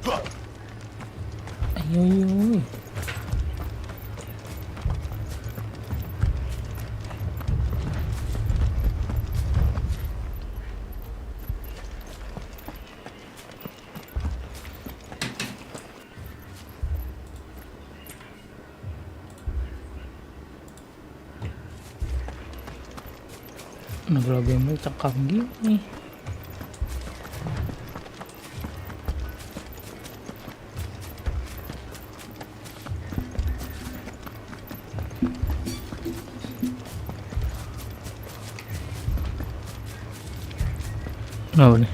Ayo. Negara bemo cakap gini. Kenapa nih?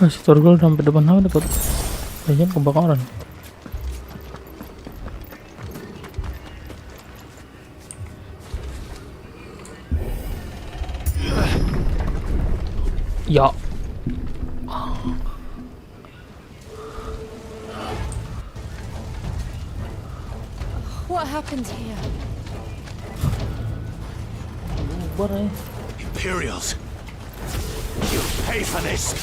Si Torgol sampai depan apa dapat banyak kebakaran. Ya. What happened here? Imperials, you pay for this.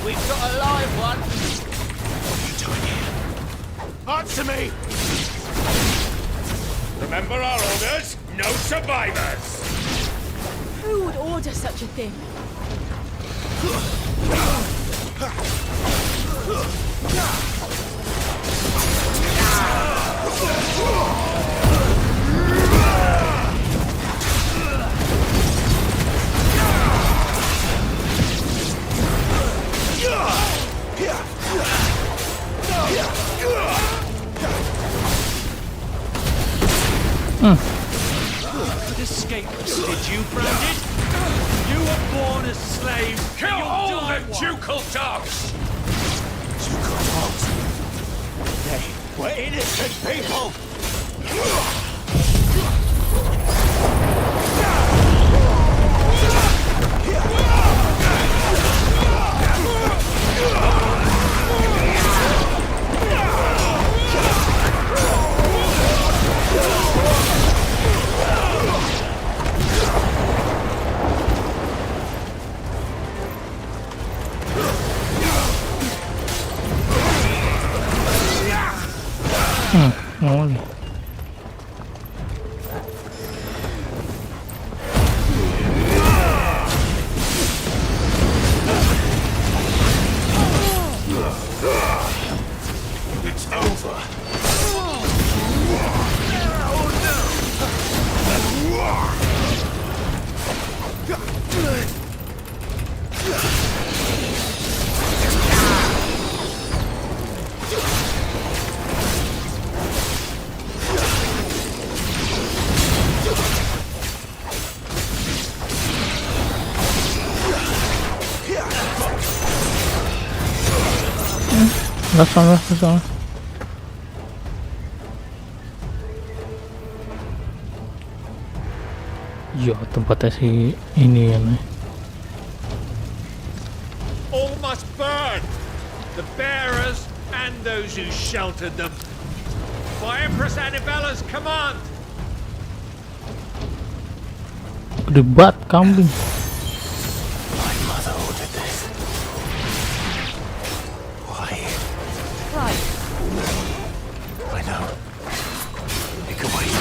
We've got a live one. What are you doing here? Answer me! Remember our orders? No survivors! Who would order such a thing? Could escape us, did you, Branded? You were born as slaves. Kill all the ducal dogs! Ducal dogs? They were innocent people! Ngon. It's over. Sana. Ya, tempatnya si ini ya nih. All must burn. The bearers and those who sheltered them. By Empress Annibella's command. Debat kambing. My mother ordered this. Why? Right. I know. It can wait.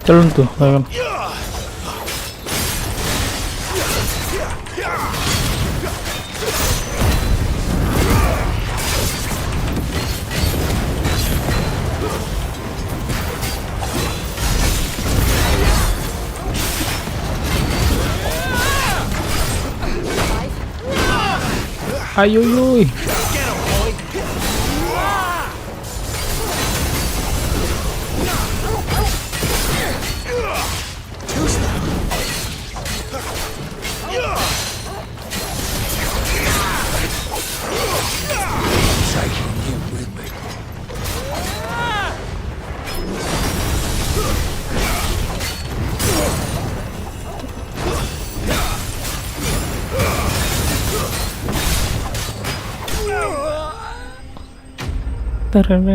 Jalan tuh, kan. Ayo yuy. Tereng.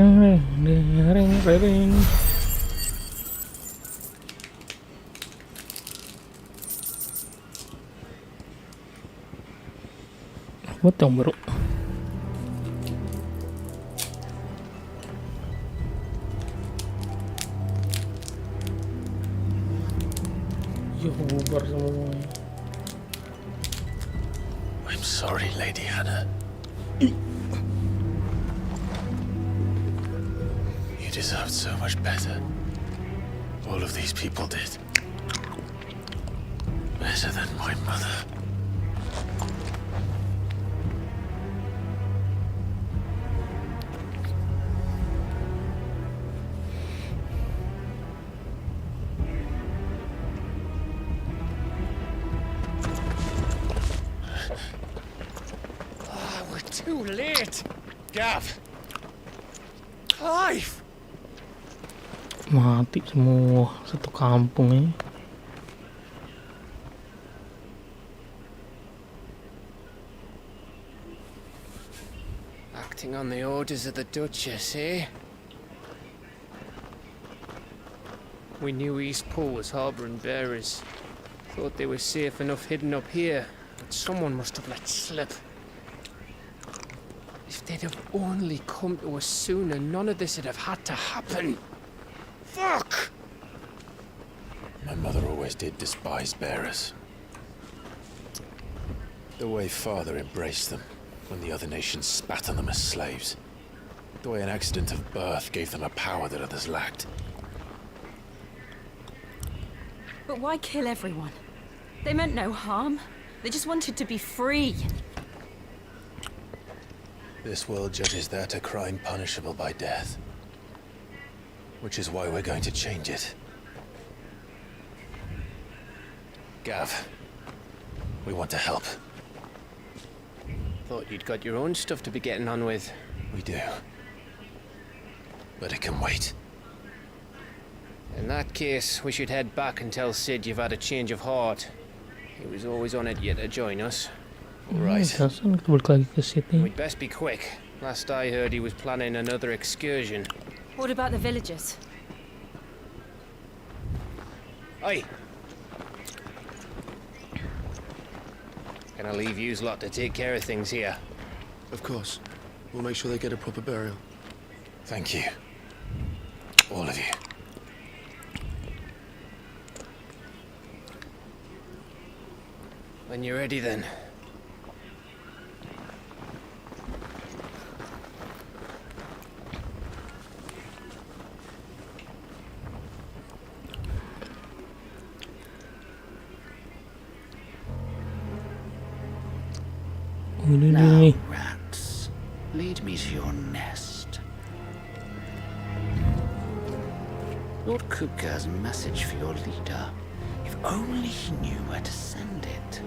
What yang baru? Ya bubar semua. I'm sorry, Lady Hannah. You deserved so much better. All of these people did. Better than my mother. Too late! Gav! Clive! Mati semua satu kampung ini. Acting on the orders of the Duchess, eh? We knew Eastpool was harbouring bearers. Thought they were safe enough hidden up here, but someone must have let slip. If they'd have only come to us sooner, none of this would have had to happen. Fuck! My mother always did despise bearers. The way Father embraced them when the other nations spat on them as slaves. The way an accident of birth gave them a power that others lacked. But why kill everyone? They meant no harm. They just wanted to be free. This world judges that a crime punishable by death. Which is why we're going to change it. Gav, we want to help. Thought you'd got your own stuff to be getting on with. We do. But it can wait. In that case, we should head back and tell Sid you've had a change of heart. He was always on it yet to join us. Right. Perasaan kita balik lagi ke city. We'd best be quick. Last I heard, he was planning another excursion. What about the villagers? Aye. Can I leave yous lot to take care of things here? Of course. We'll make sure they get a proper burial. Thank you. All of you. When you're ready, then. Ini. Rats, lead me to your nest. Lord Kupka's message for your leader. If only he knew where to send it.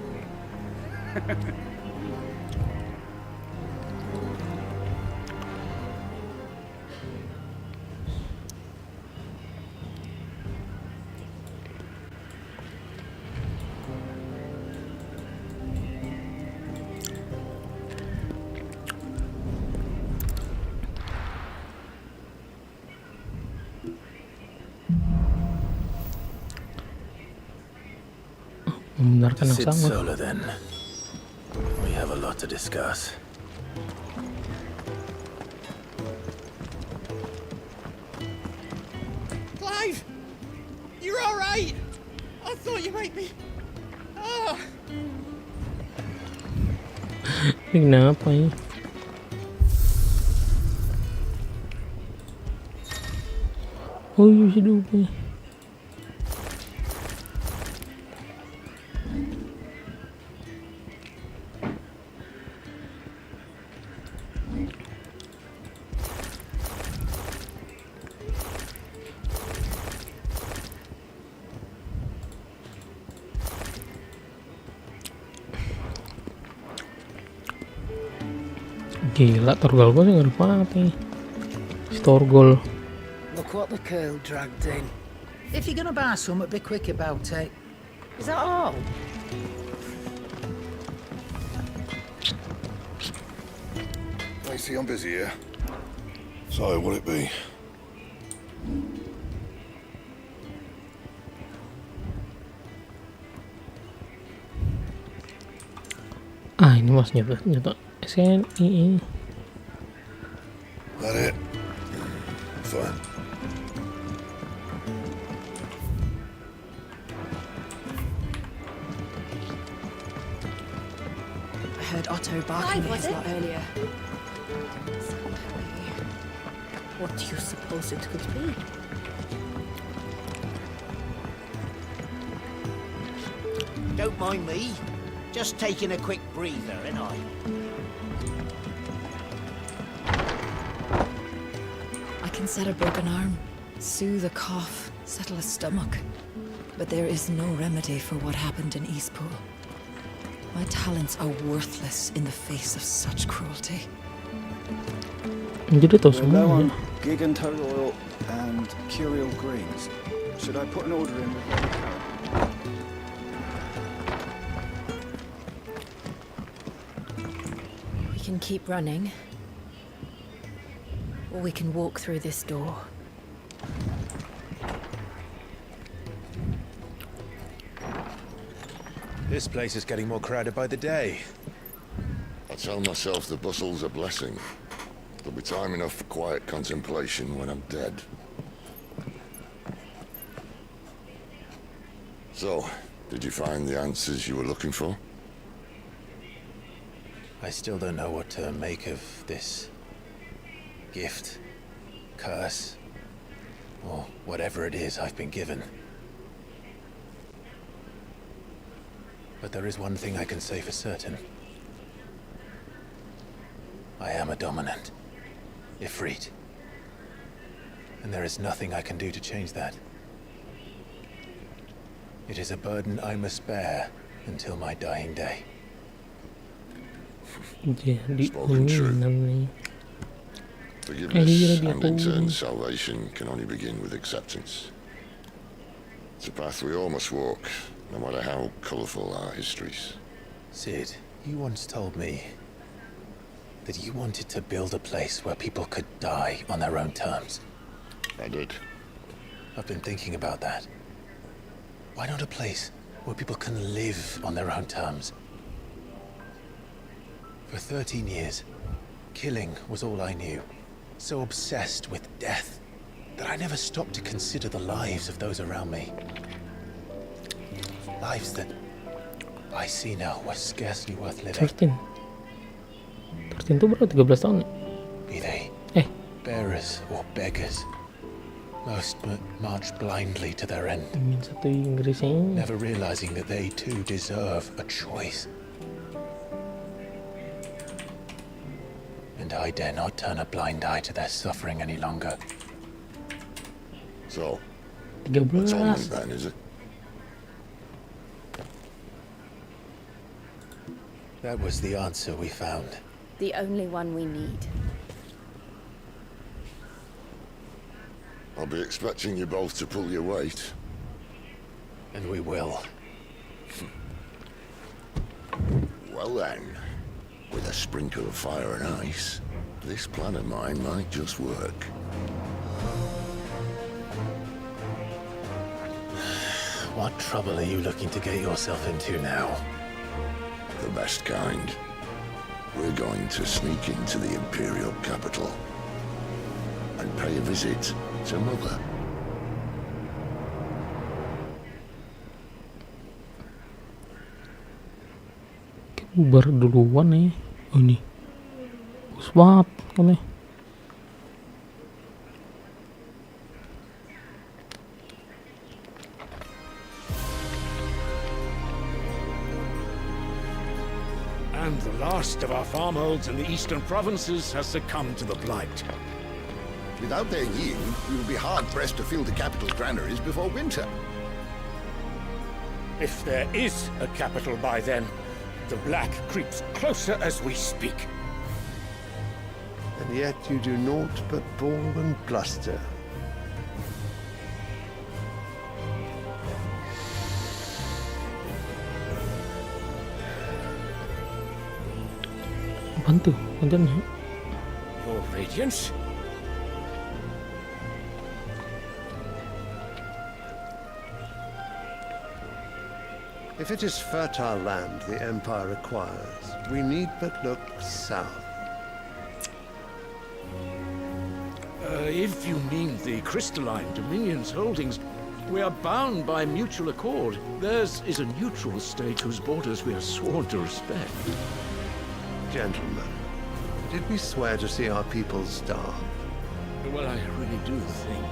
Membenarkan yang Sit sama. solo then. We have a lot to discuss. Clive! You're alright! I thought you might be... Ah! Ini kenapa ya? Oh iya hidup nih. Gila, Torgal gue sih gak mati. Si Torgol. Look what the girl dragged in. If you're gonna buy some, be quick about it. Is that all? I see I'm busy here. So, what'll it be? Ini mas nyetok SNI. That it? Fine. I heard Otto barking at was his it? lot earlier. What do you suppose it could be? Don't mind me. Just taking a quick breather, ain't I? I can set a broken arm, soothe a cough, settle a stomach. But there is no remedy for what happened in Eastpool. My talents are worthless in the face of such cruelty. Jadi tahu We're semua low ya. on gig and toad oil and curial greens. Should I put an order in with Lady Carrot? We can keep running, or we can walk through this door. This place is getting more crowded by the day. I tell myself the bustle's a blessing. There'll be time enough for quiet contemplation when I'm dead. So, did you find the answers you were looking for? I still don't know what to make of this gift, curse, or whatever it is I've been given. But there is one thing I can say for certain. I am a dominant, Ifrit. And there is nothing I can do to change that. It is a burden I must bear until my dying day. Jadi Spoken ini true. namanya. Forgiveness and in turn salvation can only begin with acceptance. It's a path we all must walk, no matter how colourful our histories. Sid, you once told me that you wanted to build a place where people could die on their own terms. I did. I've been thinking about that. Why not a place where people can live on their own terms? For 13 years, killing was all I knew. So obsessed with death that I never stopped to consider the lives of those around me. Lives that I see now were scarcely worth living. 13 itu berapa 13 tahun ya? Be they Eh bearers or beggars, most march blindly to their end, min satu Inggrisnya. never realizing that they too deserve a choice. And I dare not turn a blind eye to their suffering any longer. So, 13 atonement then, is it? That was the answer we found. The only one we need. I'll be expecting you both to pull your weight. And we will. Well then, with a sprinkle of fire and ice, this plan of mine might just work. What trouble are you looking to get yourself into now? The best kind. We're going to sneak into the Imperial capital and pay a visit to Mother. Bubar duluan nih. Oh ini bagus banget kan nih. And the last of our farmholds in the eastern provinces has succumbed to the blight. Without their yield, we will be hard-pressed to fill the capital's granaries before winter. If there is a capital by then, the black creeps closer as we speak. And yet you do naught but bawl and bluster. Apaan tuh? Kontennya? Your Radiance? If it is fertile land the Empire requires, we need but look south. If you mean the crystalline Dominion's holdings, we are bound by mutual accord. Theirs is a neutral state whose borders we are sworn to respect. Gentlemen, did we swear to see our people starve? Well, I really do think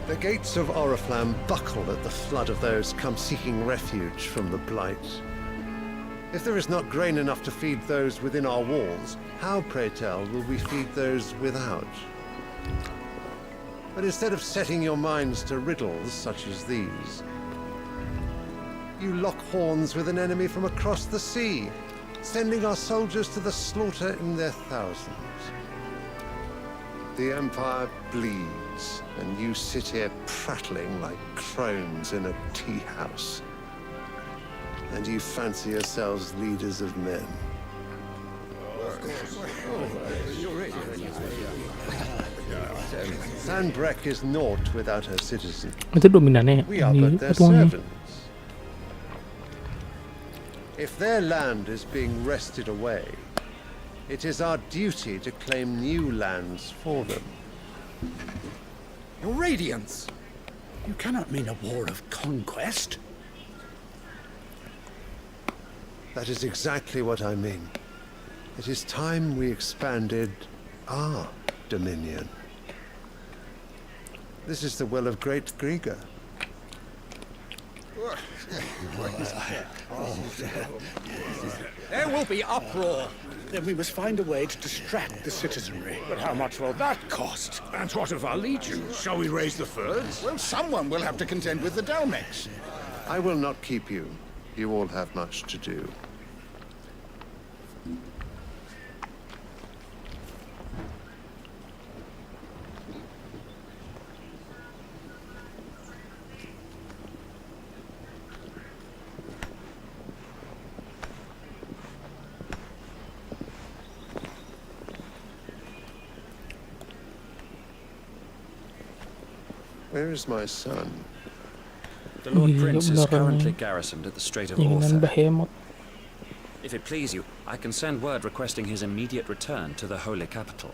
The gates of Oriflamme buckle at the flood of those come seeking refuge from the Blight. If there is not grain enough to feed those within our walls, how, pray tell, will we feed those without? But instead of setting your minds to riddles such as these, you lock horns with an enemy from across the sea, sending our soldiers to the slaughter in their thousands. The Empire bleeds, and you sit here prattling like crones in a tea house. And you fancy yourselves leaders of men. Sandbreck is naught without her citizens. Itu dominannya We are ini but their petuangnya. servants. If their land is being wrested away, it is our duty to claim new lands for them. Your Radiance! You cannot mean a war of conquest. That is exactly what I mean. It is time we expanded our dominion. This is the will of great Grieger. There will be uproar. Then we must find a way to distract the citizenry. But how much will that cost? And what of our legion? Shall we raise the thirds? Well, someone will have to contend with the Dalmex. I will not keep you. You all have much to do. Where is my son? The Lord Iya, Prince is beneran. currently garrisoned at the Strait of Keinginan Ortha. Behemoth. If it please you, I can send word requesting his immediate return to the Holy Capital.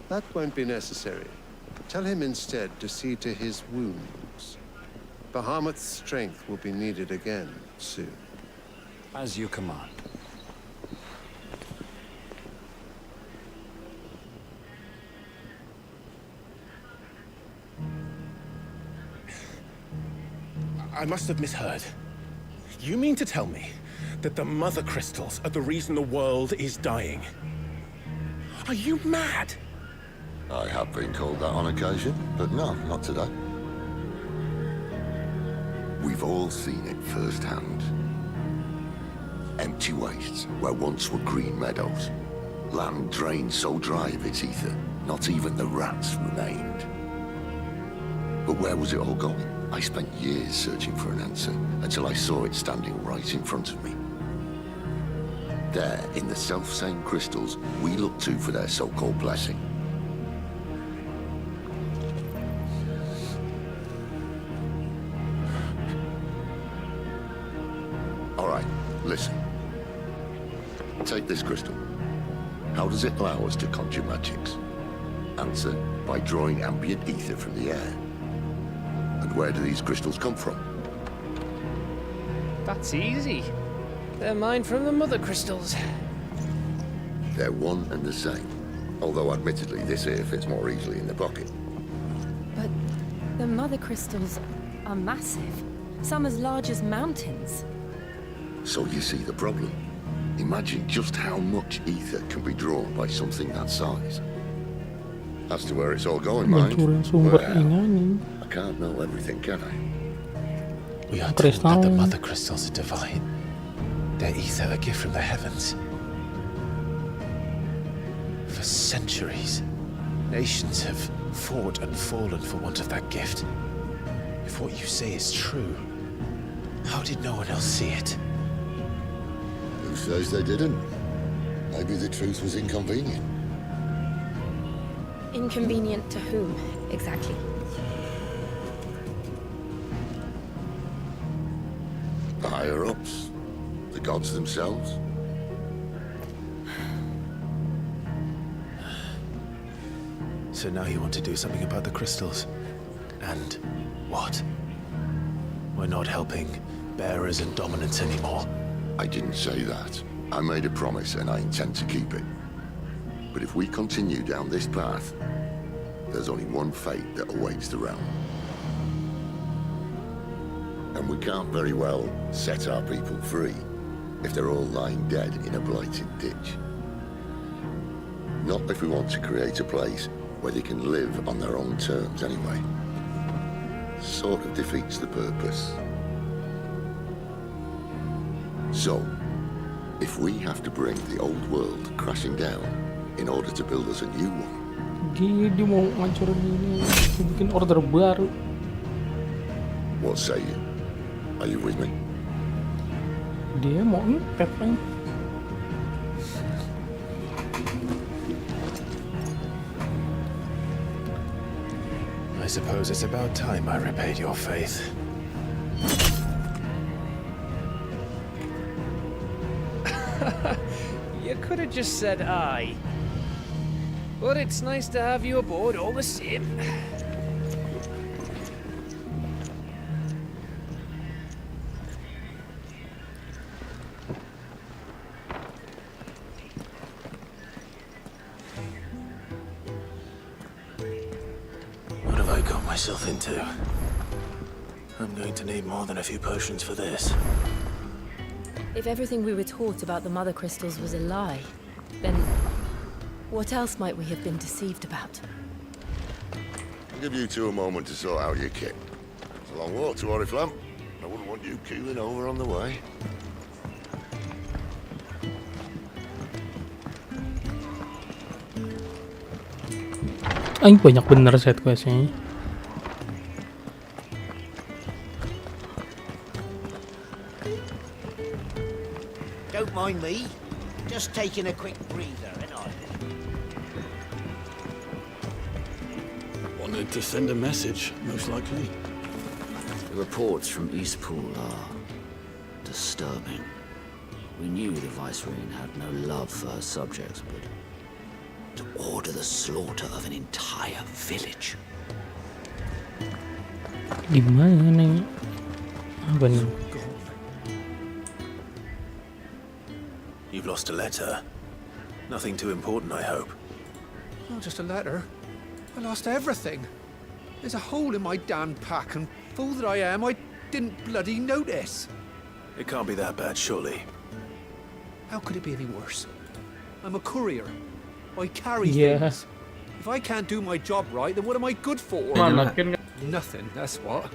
That won't be necessary. Tell him instead to see to his wounds. Bahamut's strength will be needed again soon. As you command. I must have misheard. You mean to tell me that the Mother Crystals are the reason the world is dying? Are you mad? I have been called that on occasion, but no, not today. We've all seen it firsthand. Empty wastes where once were green meadows. Land drained so dry of its ether, not even the rats remained. But where was it all going? I spent years searching for an answer, until I saw it standing right in front of me. There, in the self-same crystals we look to for their so-called blessing. All right, listen. Take this crystal. How does it allow us to conjure magics? Answer, by drawing ambient ether from the air. And where do these crystals come from? That's easy. They're mined from the Mother Crystals. They're one and the same. Although admittedly this here fits more easily in the pocket. But the Mother Crystals are massive. Some as large as mountains. So you see the problem. Imagine just how much ether can be drawn by something that size. As to where it's all going, mind, Benturan sumber well, ini. I can't know everything, can I? We are told that the Mother Crystals are divine. Their ether a gift from the heavens. For centuries, nations have fought and fallen for want of that gift. If what you say is true, how did no one else see it? Who says they didn't? Maybe the truth was inconvenient. Inconvenient to whom, exactly? The higher-ups, the gods themselves. So now you want to do something about the crystals. And what? We're not helping bearers and dominants anymore. I didn't say that. I made a promise and I intend to keep it. But if we continue down this path, there's only one fate that awaits the realm. And we can't very well set our people free if they're all lying dead in a blighted ditch. Not if we want to create a place where they can live on their own terms anyway. Sort of defeats the purpose. So, if we have to bring the old world crashing down in order to build us a new one. Dia mau ngancurin ini, bikin order baru. What say you? Are you with me? Dia mau ngetep kan? I suppose it's about time I repaid your faith. You could have just said aye. But it's nice to have you aboard all the same. What have I got myself into? I'm going to need more than a few potions for this. If everything we were taught about the Mother Crystals was a lie, then what else might we have been deceived about? I'll give you two a moment to sort out your kit. It's a long walk to Oriflamme. I wouldn't want you keeling over on the way. Ay, banyak bener set questnya. Don't mind me. Just taking a quick breather, ain't I? Wanted to send a message, most likely. The reports from Eastpool are disturbing. We knew the Vicereine had no love for her subjects, but to order the slaughter of an entire village. Gimana nih? Apa nih? You've lost a letter. Nothing too important, I hope. Not just a letter. I lost everything. There's a hole in my damn pack, and fool that I am, I didn't bloody notice. It can't be that bad, surely. How could it be any worse? I'm a courier. I carry Yeah. things. If I can't do my job right, then what am I good for? Nothing, that's what.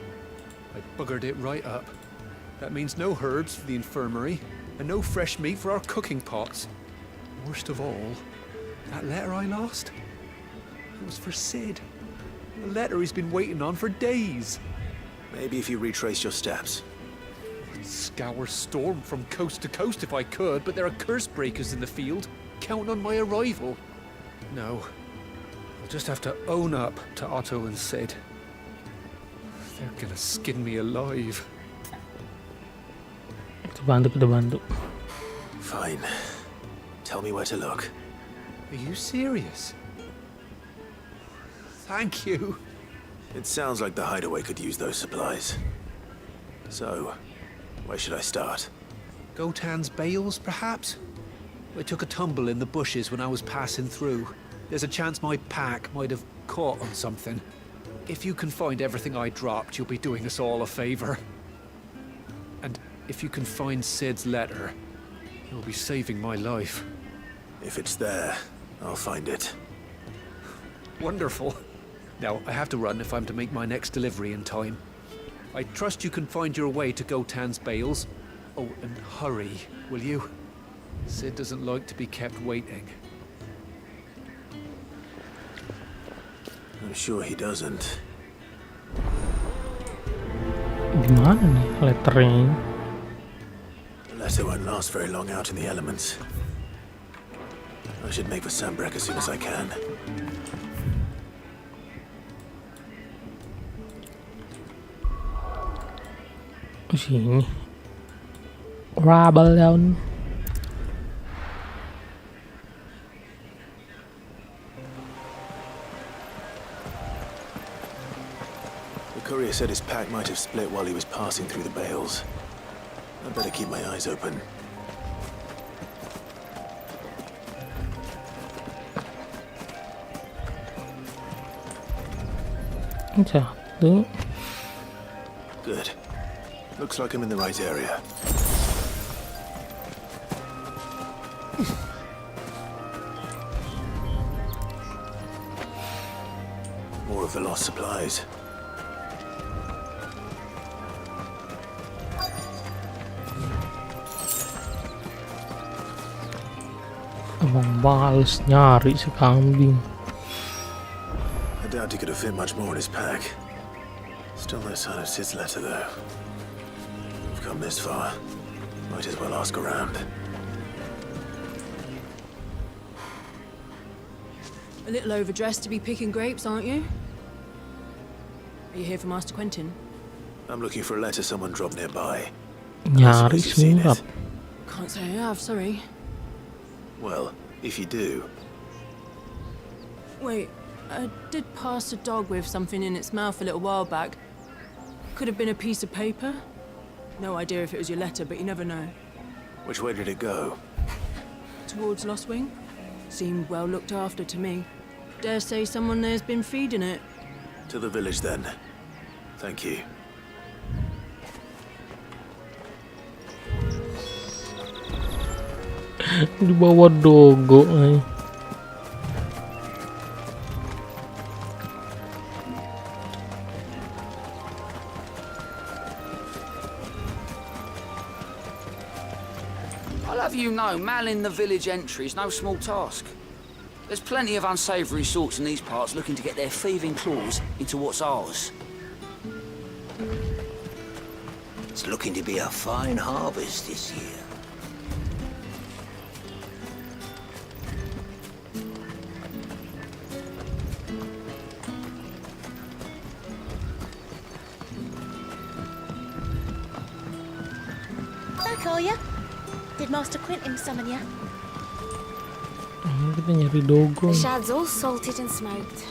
I buggered it right up. That means no herbs for the infirmary, and no fresh meat for our cooking pots. Worst of all, that letter I lost, it was for Sid. A letter he's been waiting on for days. Maybe if you retrace your steps. I'd scour Storm from coast to coast if I could, but there are curse breakers in the field, counting on my arrival. No, I'll just have to own up to Otto and Sid. They're gonna skin me alive. Kita bantu. Fine. Tell me where to look. Are you serious? Thank you. It sounds like the hideaway could use those supplies. So, where should I start? Gotan's bales, perhaps? I took a tumble in the bushes when I was passing through. There's a chance my pack might have caught on something. If you can find everything I dropped, you'll be doing us all a favor. And if you can find Sid's letter, you'll be saving my life. If it's there, I'll find it. Wonderful. Now, I have to run if I'm to make my next delivery in time. I trust you can find your way to Gotan's bales. Oh, and hurry, will you? Sid doesn't like to be kept waiting. I'm sure he doesn't. Gimana nih letternya? The letter won't last very long out in the elements. should make for Sambrek as soon as I can. Sini. Rubble down. The courier said his pack might have split while he was passing through the bales. I'd better keep my eyes open. Satu. Good. Looks like I'm in the right area. More of the lost supplies. Emang males nyari si kambing. I doubt he could have fit much more in his pack. Still no sign of Sid's letter, though. We've come this far. Might as well ask around. A little overdressed to be picking grapes, aren't you? Are you here for Master Quentin? I'm looking for a letter someone dropped nearby. Nyari surat. Can't say I have, sorry. Well, if you do... Wait, I did pass a dog with something in its mouth a little while back. Could have been a piece of paper. No idea if it was your letter, but you never know. Which way did it go? Towards Lost Wing? Seemed well looked after to me. Dare say someone there's been feeding it. To the village, then. Thank you. Di bawah dogo. I'll have you know, manning the village entry is no small task. There's plenty of unsavoury sorts in these parts looking to get their thieving claws into what's ours. It's looking to be a fine harvest this year. Back, are you? Did Master Quentin summon you? Kita nyari dogo. The shad's all salted and smoked.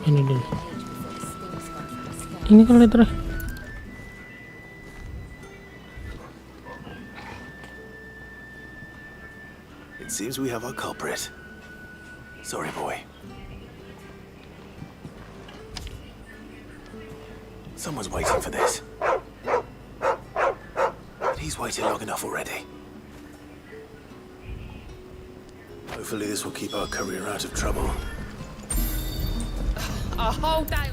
Ini dulu. Ini kan letternya. It seems we have our culprit. Sorry, boy. Someone's waiting for this. But he's waited long enough already. Hopefully this will keep our courier out of trouble. A whole day.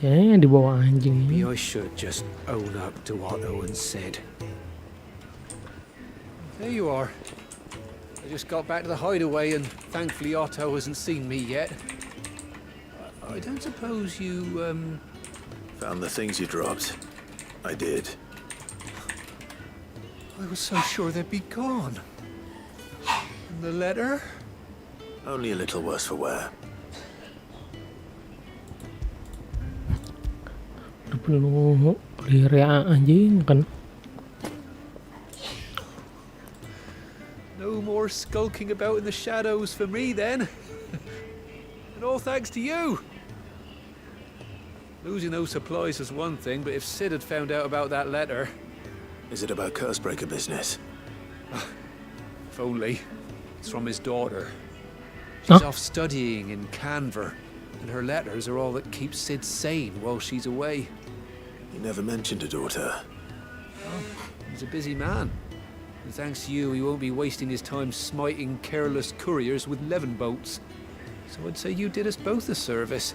Saya di bawah anjing. Maybe I should just own up to what Owen said. There you are. I just got back to the hideaway and thankfully Otto hasn't seen me yet. I don't suppose you, Found the things you dropped. I did. I was so sure they'd be gone. And the letter? Only a little worse for wear. Perlu pelihara anjing kan. No more skulking about in the shadows for me then. And all thanks to you. Losing those supplies is one thing, but if Sid had found out about that letter... Is it about Cursebreaker business? If only. It's from his daughter. She's off studying in Canver, and her letters are all that keeps Sid sane while she's away. You never mentioned a daughter. Oh, he's a busy man. And thanks to you, he won't be wasting his time smiting careless couriers with levin boats. So I'd say you did us both a service.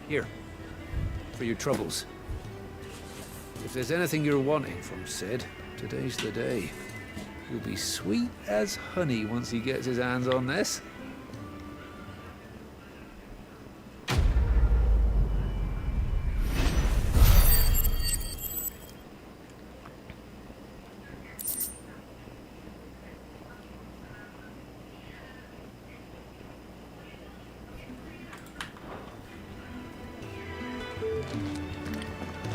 Here, for your troubles. If there's anything you're wanting from Sid, today's the day. He'll be sweet as honey once he gets his hands on this.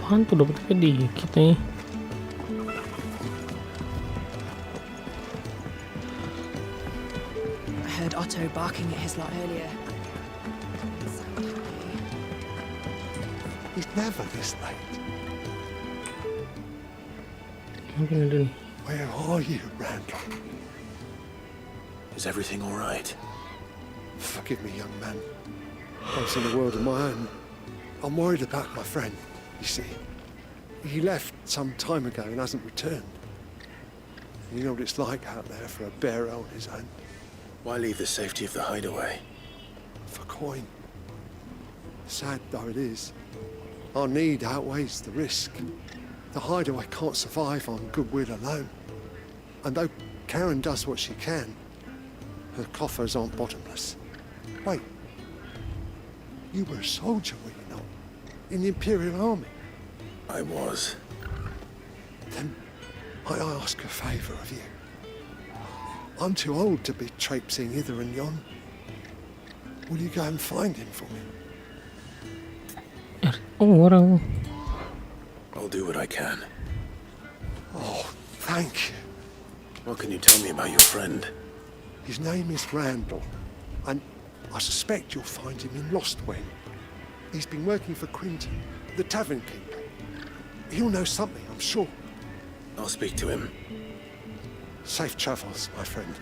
Apaan tuh, dapetnya dikit nih. I heard Otto barking at his lot earlier. He's never this late. Where are you, Randall? Is everything all right? Forgive me, young man. I was in a world of my own. I'm worried about my friend, you see. He left some time ago and hasn't returned. You know what it's like out there for a bearer on his own. Why leave the safety of the hideaway? For coin. Sad though it is, our need outweighs the risk. The hideaway can't survive on goodwill alone. And though Karen does what she can, her coffers aren't bottomless. Wait. You were a soldier, were you not? In the Imperial Army? I was. Then might I ask a favour of you? I'm too old to be traipsing hither and yon. Will you go and find him for me? I'll do what I can. Oh, thank you. What can you tell me about your friend? His name is Randall, and I suspect you'll find him in Lostwen. He's been working for Quinton, the tavern keeper. He'll know something, I'm sure. I'll speak to him. Safe travels, my friend.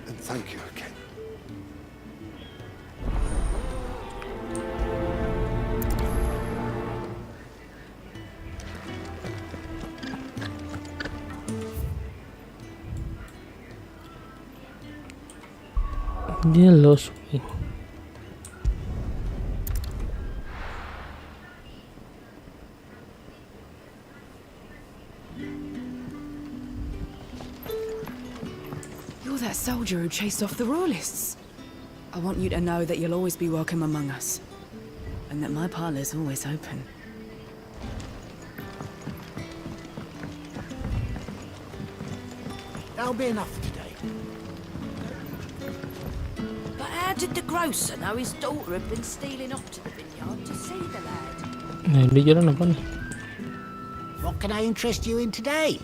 And thank you again. Dia lost me. You're that soldier who chased off the royalists. I want you to know that you'll always be welcome among us. And that my parlour's always open. That'll be enough for today. But how did the grocer know his daughter had been stealing off to the vineyard to see the lad? Nah, di jalan apa nih? What can I interest you in today?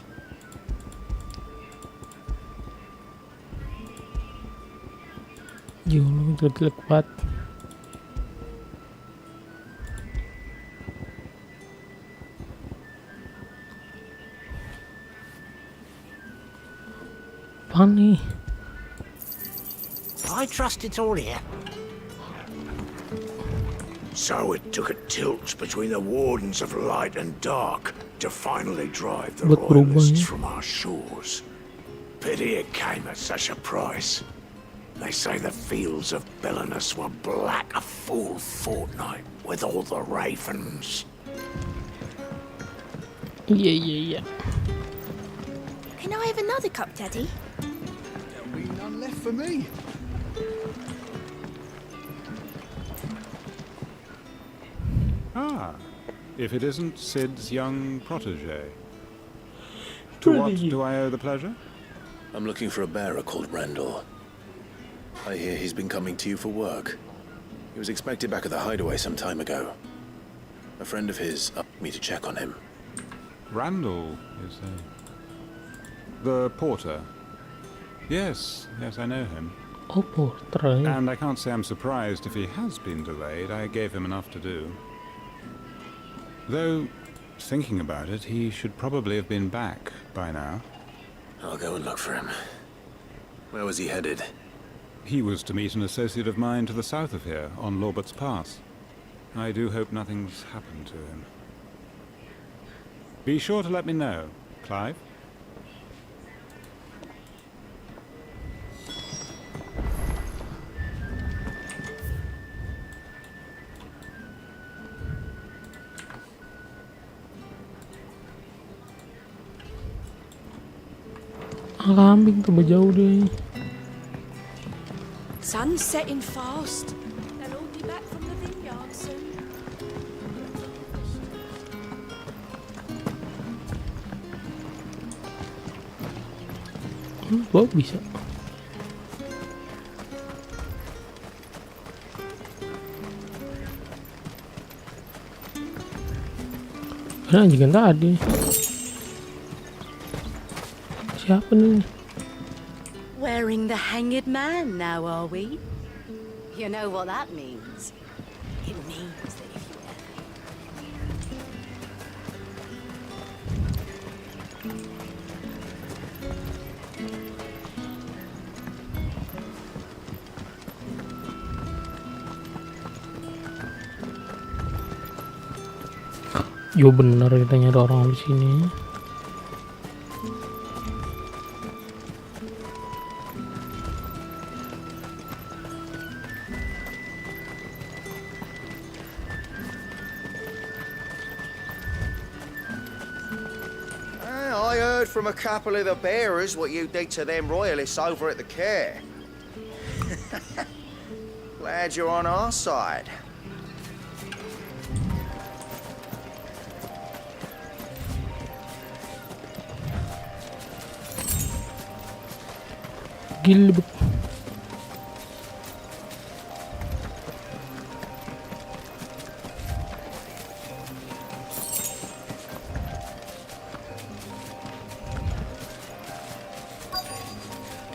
Jauh jelek kuat. Apaan nih? I trust it's all here. So it took a tilt between the Wardens of Light and Dark to finally drive the Buat Royalists berubahnya. from our shores. Pity it came at such a price. They say the fields of Belenus were black a full fortnight with all the ravens. Iya. Can I have another cup, Daddy? There'll be none left for me. Ah, if it isn't Sid's young protege. To what do I owe the pleasure? I'm looking for a bearer called Randall. I hear he's been coming to you for work. He was expected back at the hideaway some time ago. A friend of his asked me to check on him. Randall is the porter. Yes, I know him. Oh, porter. And I can't say I'm surprised if he has been delayed. I gave him enough to do. Though, thinking about it, he should probably have been back by now. I'll go and look for him. Where was he headed? He was to meet an associate of mine to the south of here, on Lorbert's Pass. I do hope nothing's happened to him. Be sure to let me know, Clive. Kambing tuh jauh deh. Sun's setting fast. They'll all be back from the vineyard soon. Kok bisa? Beneran juga tadi. Siapa nih? Wearing the hanged man now, are we? You know what that means? It means that if you ever... Yo bener kita nyari orang di sini. I heard from a couple of the bearers what you did to them royalists over at the care. Glad you're on our side. Gilbert.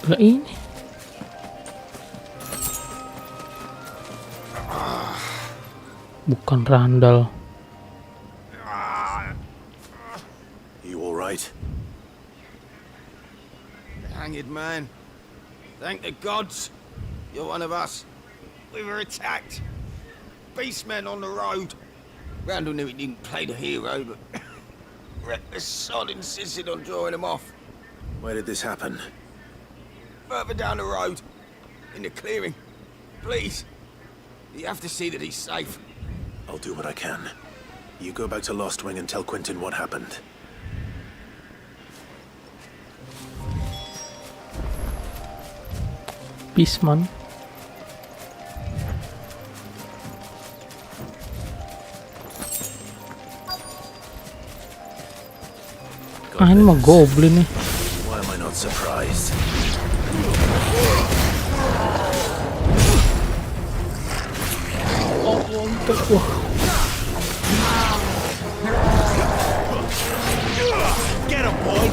Lah ini. Bukan Randall. You all right? The hanged man. Thank the gods. You're one of us. We were attacked. Beastmen on the road. Randall knew he didn't play the hero, but reckless sod insisted on drawing him off. Where did this happen? Further down the road. In the clearing. Please. You have to see that he's safe. I'll do what I can. You go back to Lost Wing and tell Quentin what happened. Pisman. Ah, ini mah goblin nih. Why am I not surprised? Get him, boy!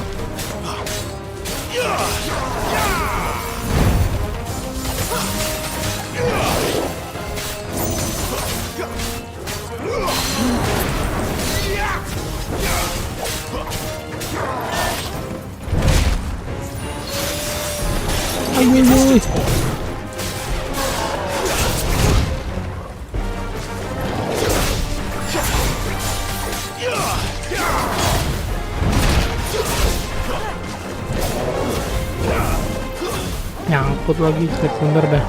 Ayo. Nyangkut lagi, sebentar dah.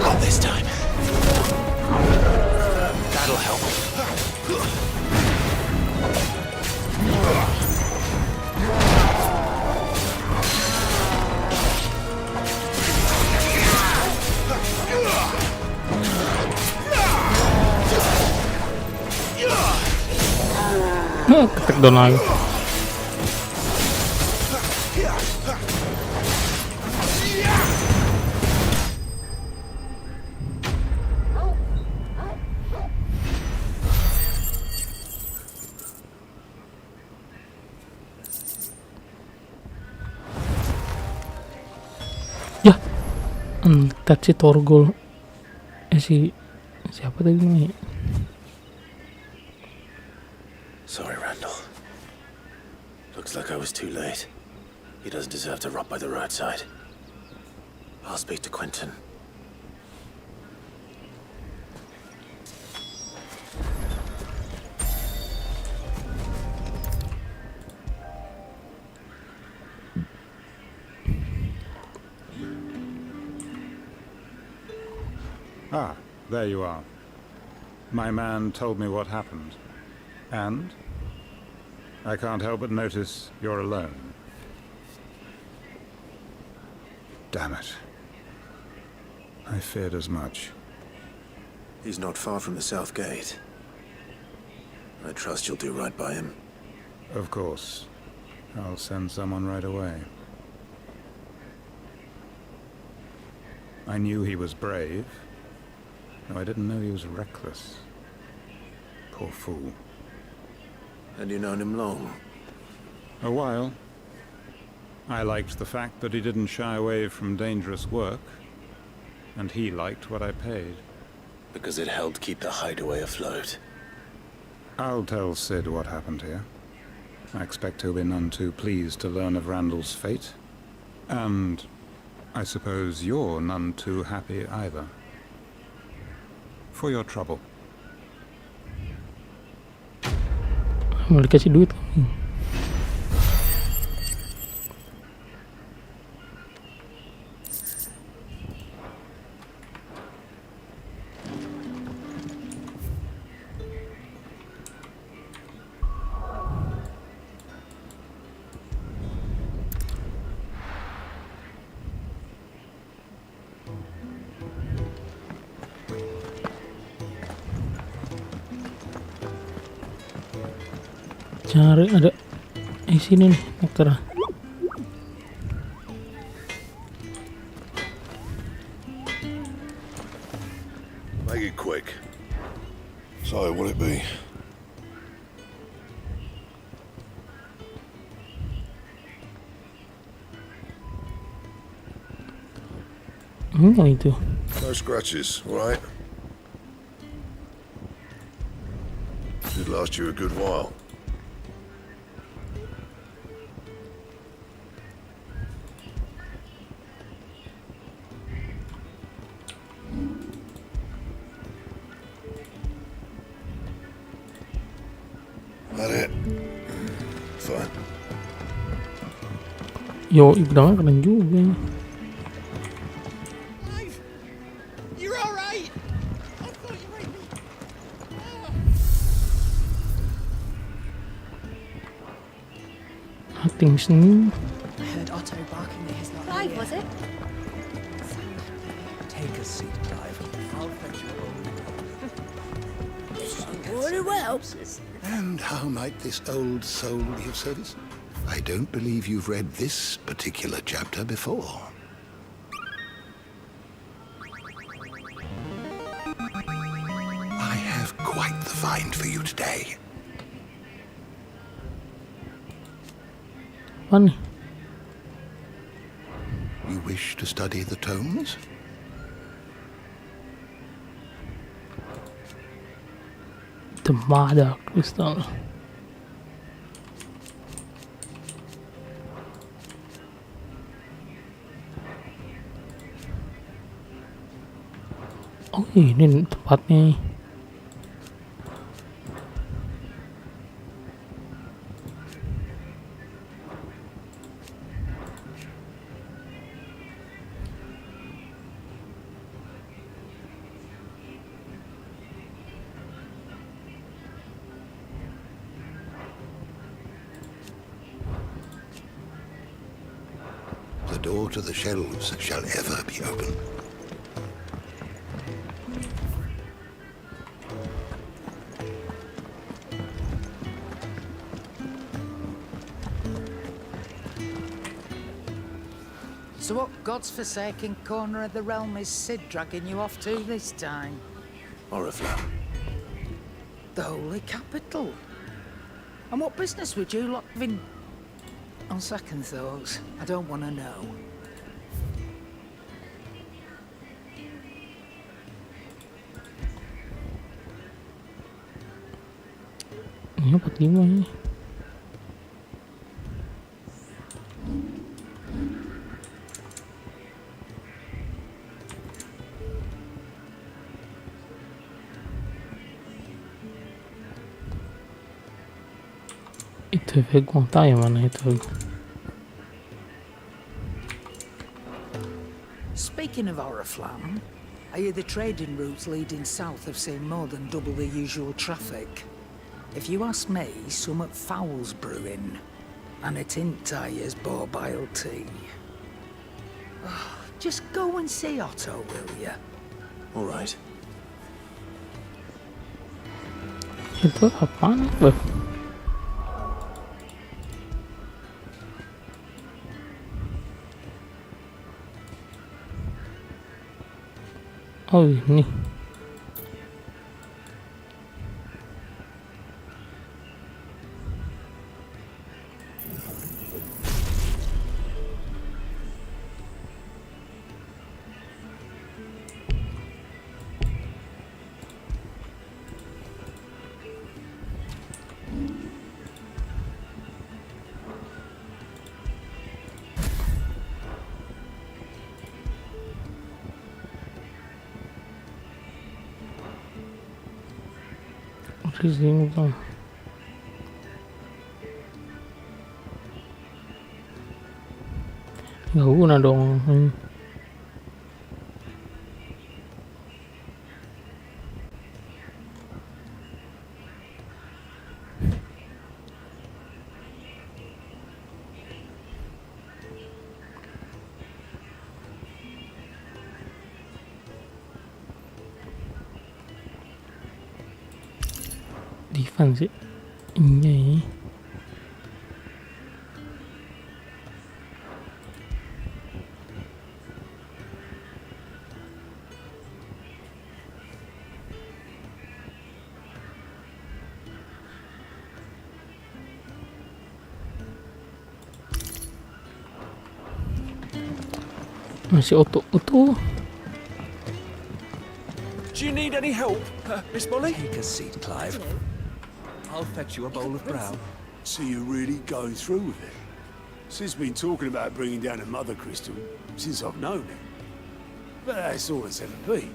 Not this time. That'll help. Ketek down lagi. Ya, entar si Torgol. Siapa tadi nih? Sorry, Randall. Looks like I was too late. He doesn't deserve to rot by the roadside. I'll speak to Quentin. There you are. My man told me what happened. And I can't help but notice you're alone. Damn it. I feared as much. He's not far from the south gate. I trust you'll do right by him. Of course. I'll send someone right away. I knew he was brave, though I didn't know he was reckless. Poor fool. And you known him long? A while. I liked the fact that he didn't shy away from dangerous work, and he liked what I paid. Because it helped keep the hideaway afloat. I'll tell Sid what happened here. I expect he'll be none too pleased to learn of Randall's fate. And I suppose you're none too happy either. For your trouble. Mau dikasih duit. Cari ada di sini nih nektar. Make it quick. So, what'll it be? Itu. No scratches, all right? Should last you a good while. That it? Fine. Yo, pedangnya keren juga. You're all right. I thought you were me. Acting seni. I heard Otto barking at his lot. Clive, was it? Take a seat, Clive. I'll fetch you Very well. And how might this old soul be of service? I don't believe you've read this particular chapter before. I have quite the find for you today. Apa nih? You wish to study the tomes? The mother crystal. Oh, ini tempatnya. The door to the shelves shall ever be open. So what god's-forsaken corner of the realm is Sid dragging you off to this time? Oriflamme. The Holy Capital. And what business would you lot have in... On second thoughts, I don't want to know. Ini 45 ini. Itu gue tahu yang mana itu. Speaking of Oriflamme, I hear the trading routes leading south have seen more than double the usual traffic. If you ask me, somewhat foul's brewing. And it ain't Tyre's borbile tea. Just go and see Otto, will you? All right. Itu apaan tuh? Oh ini. Rising tuh. Nggak guna dong. Defense sih. Ini. Masih utuh. Do you need any help, Miss Molly? Take a seat, Clive. I'll fetch you a bowl of brown. So you're really going through with it? Sid's been talking about bringing down a mother crystal since I've known him. But that's all it's ever been.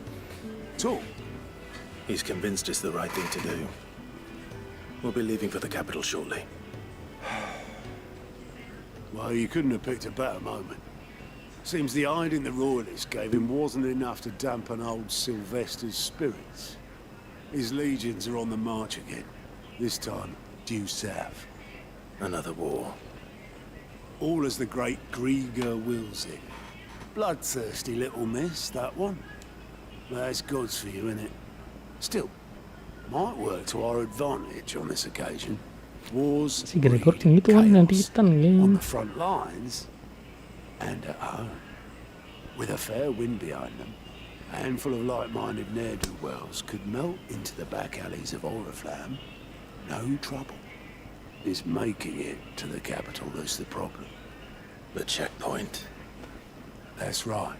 Talk. He's convinced it's the right thing to do. We'll be leaving for the capital shortly. Well, you couldn't have picked a better moment. Seems the hiding the royalists gave him wasn't enough to dampen old Sylvester's spirits. His legions are on the march again. This time, due south. Another war. All as the great Grieger wills it. Bloodthirsty little miss, that one. That's God's for you, innit? Still, might work to our advantage on this occasion. Wars, Si Gregor yang itu kan yang Titan on guys. the front lines, and at home. With a fair wind behind them, a handful of like-minded ne'er-do-wells could melt into the back alleys of Oriflamme. No trouble. It's making it to the capital that's the problem. The checkpoint. That's right.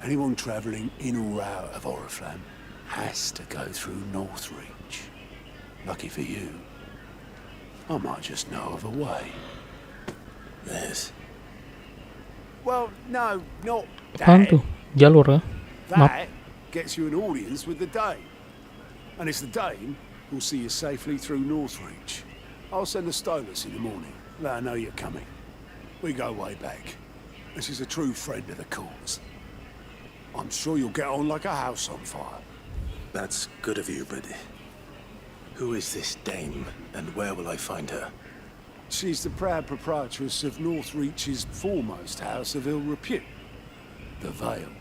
Anyone travelling in or out of Oriflamme has to go through Northreach. Lucky for you, I might just know of a way. Yes. Well, no, not Apaan that. tuh? Jalur ya? Map. That gets you an audience with the Dane. And it's the Dane who'll see you safely through Northreach. I'll send the Stolas in the morning. Let her know you're coming. We go way back. And she's a true friend of the cause. I'm sure you'll get on like a house on fire. That's good of you, but who is this dame, and where will I find her? She's the proud proprietress of Northreach's foremost house of ill repute, the Vale.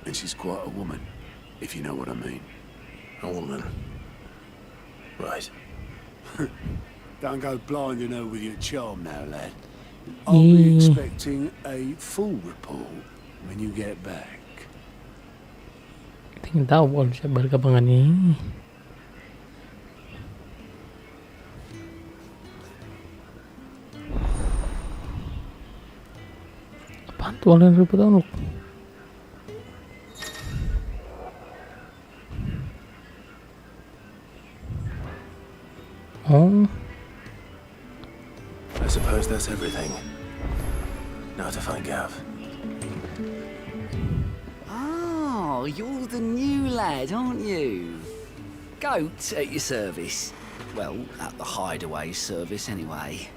And she's quite a woman, if you know what I mean. A woman? Right. Don't go blinding her with your charm now, lad. I'll be expecting a full report when you get back. Tingin tahu kalau bisa berkabangan nih. Apaan tuh alian ribut anu? Oh. I suppose that's everything. Now to find Gav. Oh, you're the new lad, aren't you? Goat at your service. Well, at the hideaway service, anyway.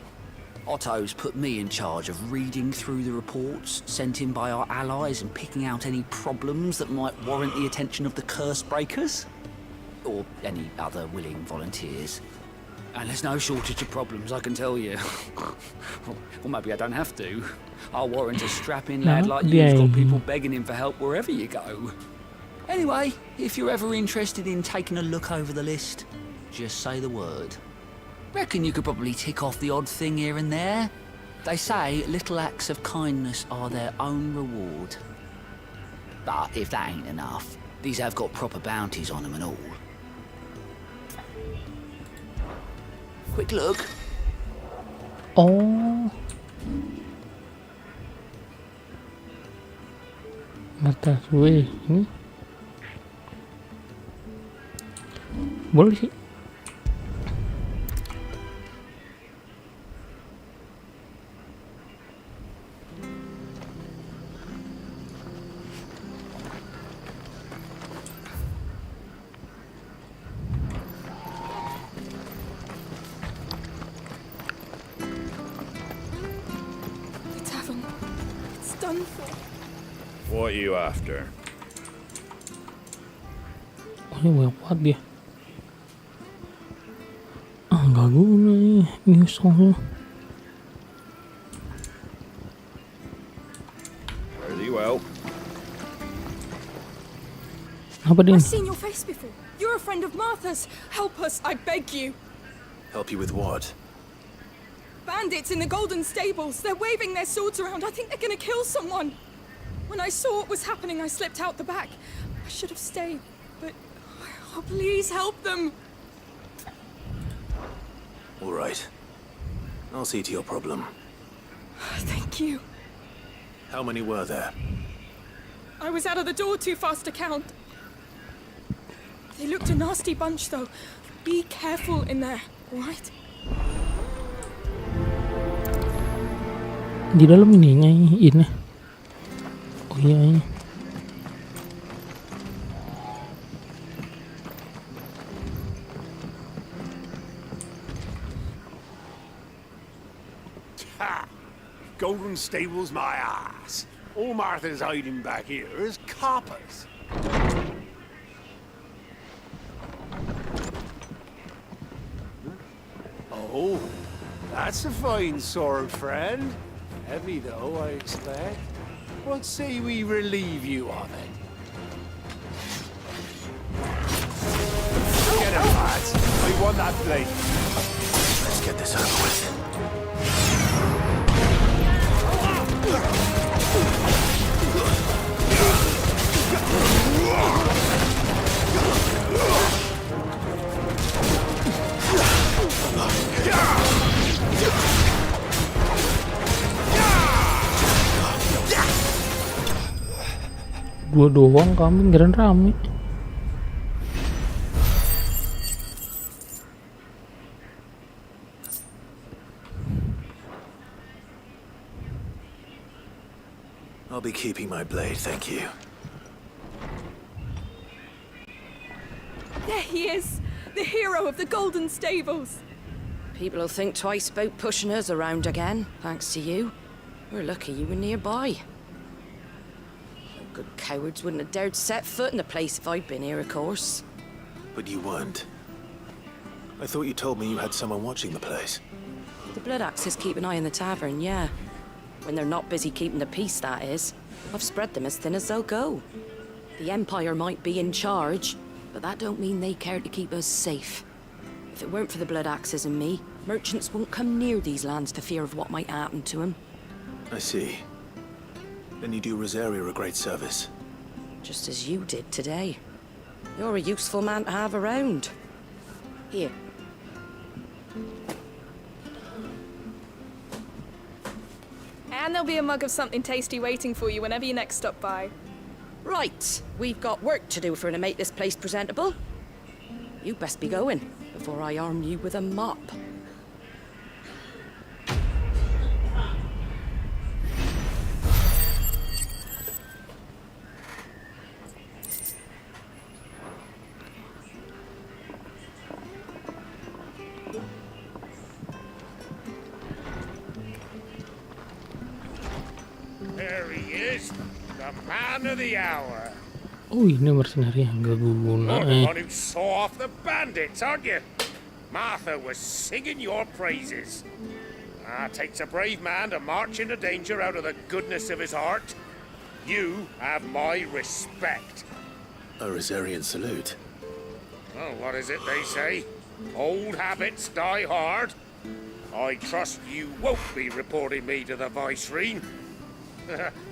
Otto's put me in charge of reading through the reports sent in by our allies and picking out any problems that might warrant the attention of the curse breakers. Or any other willing volunteers. And there's no shortage of problems, I can tell you. Or maybe I don't have to. I'll warrant a strapping lad like you who's got people begging him for help wherever you go. Anyway, if you're ever interested in taking a look over the list, just say the word. Reckon you could probably tick off the odd thing here and there. They say little acts of kindness are their own reward. But if that ain't enough, these have got proper bounties on them and all. Quick look. Oh. Mata gue ini. Boleh sih. What are you after? Oh, ini banyak banget dia. Nggak guna nih musuhnya. Very well. Apa dia? I've seen your face before. You're a friend of Martha's. Help us, I beg you. Help you with what? Bandits in the Golden Stables. They're waving their swords around. I think they're gonna kill someone. When I saw what was happening, I slipped out the back. I should have stayed, but... Oh, please help them. All right. I'll see to your problem. Thank you. How many were there? I was out of the door too fast to count. They looked a nasty bunch, though. Be careful in there, all right? Di dalam ininya ini. Oh iya ini. Ha! Golden Stables, my ass. All Martha's hiding back here is coppers. Oh, that's a fine sword, friend. Heavy, though, I expect. What say we relieve you of it? Get him, lads. I want that blade. Let's get this over with. Dua doang kambing keren rame. I'll be keeping my blade, thank you. There he is, the hero of the Golden Stables. People will think twice about pushing us around again, thanks to you. We're lucky you were nearby. Good cowards wouldn't have dared set foot in the place if I'd been here, of course. But you weren't. I thought you told me you had someone watching the place. The Blood Axes keep an eye on the tavern, yeah. When they're not busy keeping the peace, that is. I've spread them as thin as they'll go. The Empire might be in charge, but that don't mean they care to keep us safe. If it weren't for the Blood Axes and me, merchants won't come near these lands for fear of what might happen to them. I see. Then you do Rosaria a great service. Just as you did today. You're a useful man to have around. Here. And there'll be a mug of something tasty waiting for you whenever you next stop by. Right, we've got work to do for to make this place presentable. You best be going before I arm you with a mop. The man of the hour. Oh, ini mercenary yang gak guna. You're the one who saw off the bandits, aren't you? Martha was singing your praises. Takes a brave man to march into danger out of the goodness of his heart. You have my respect. A Rosarian salute. Well, what is it they say? Old habits die hard. I trust you won't be reporting me to the Viceroy.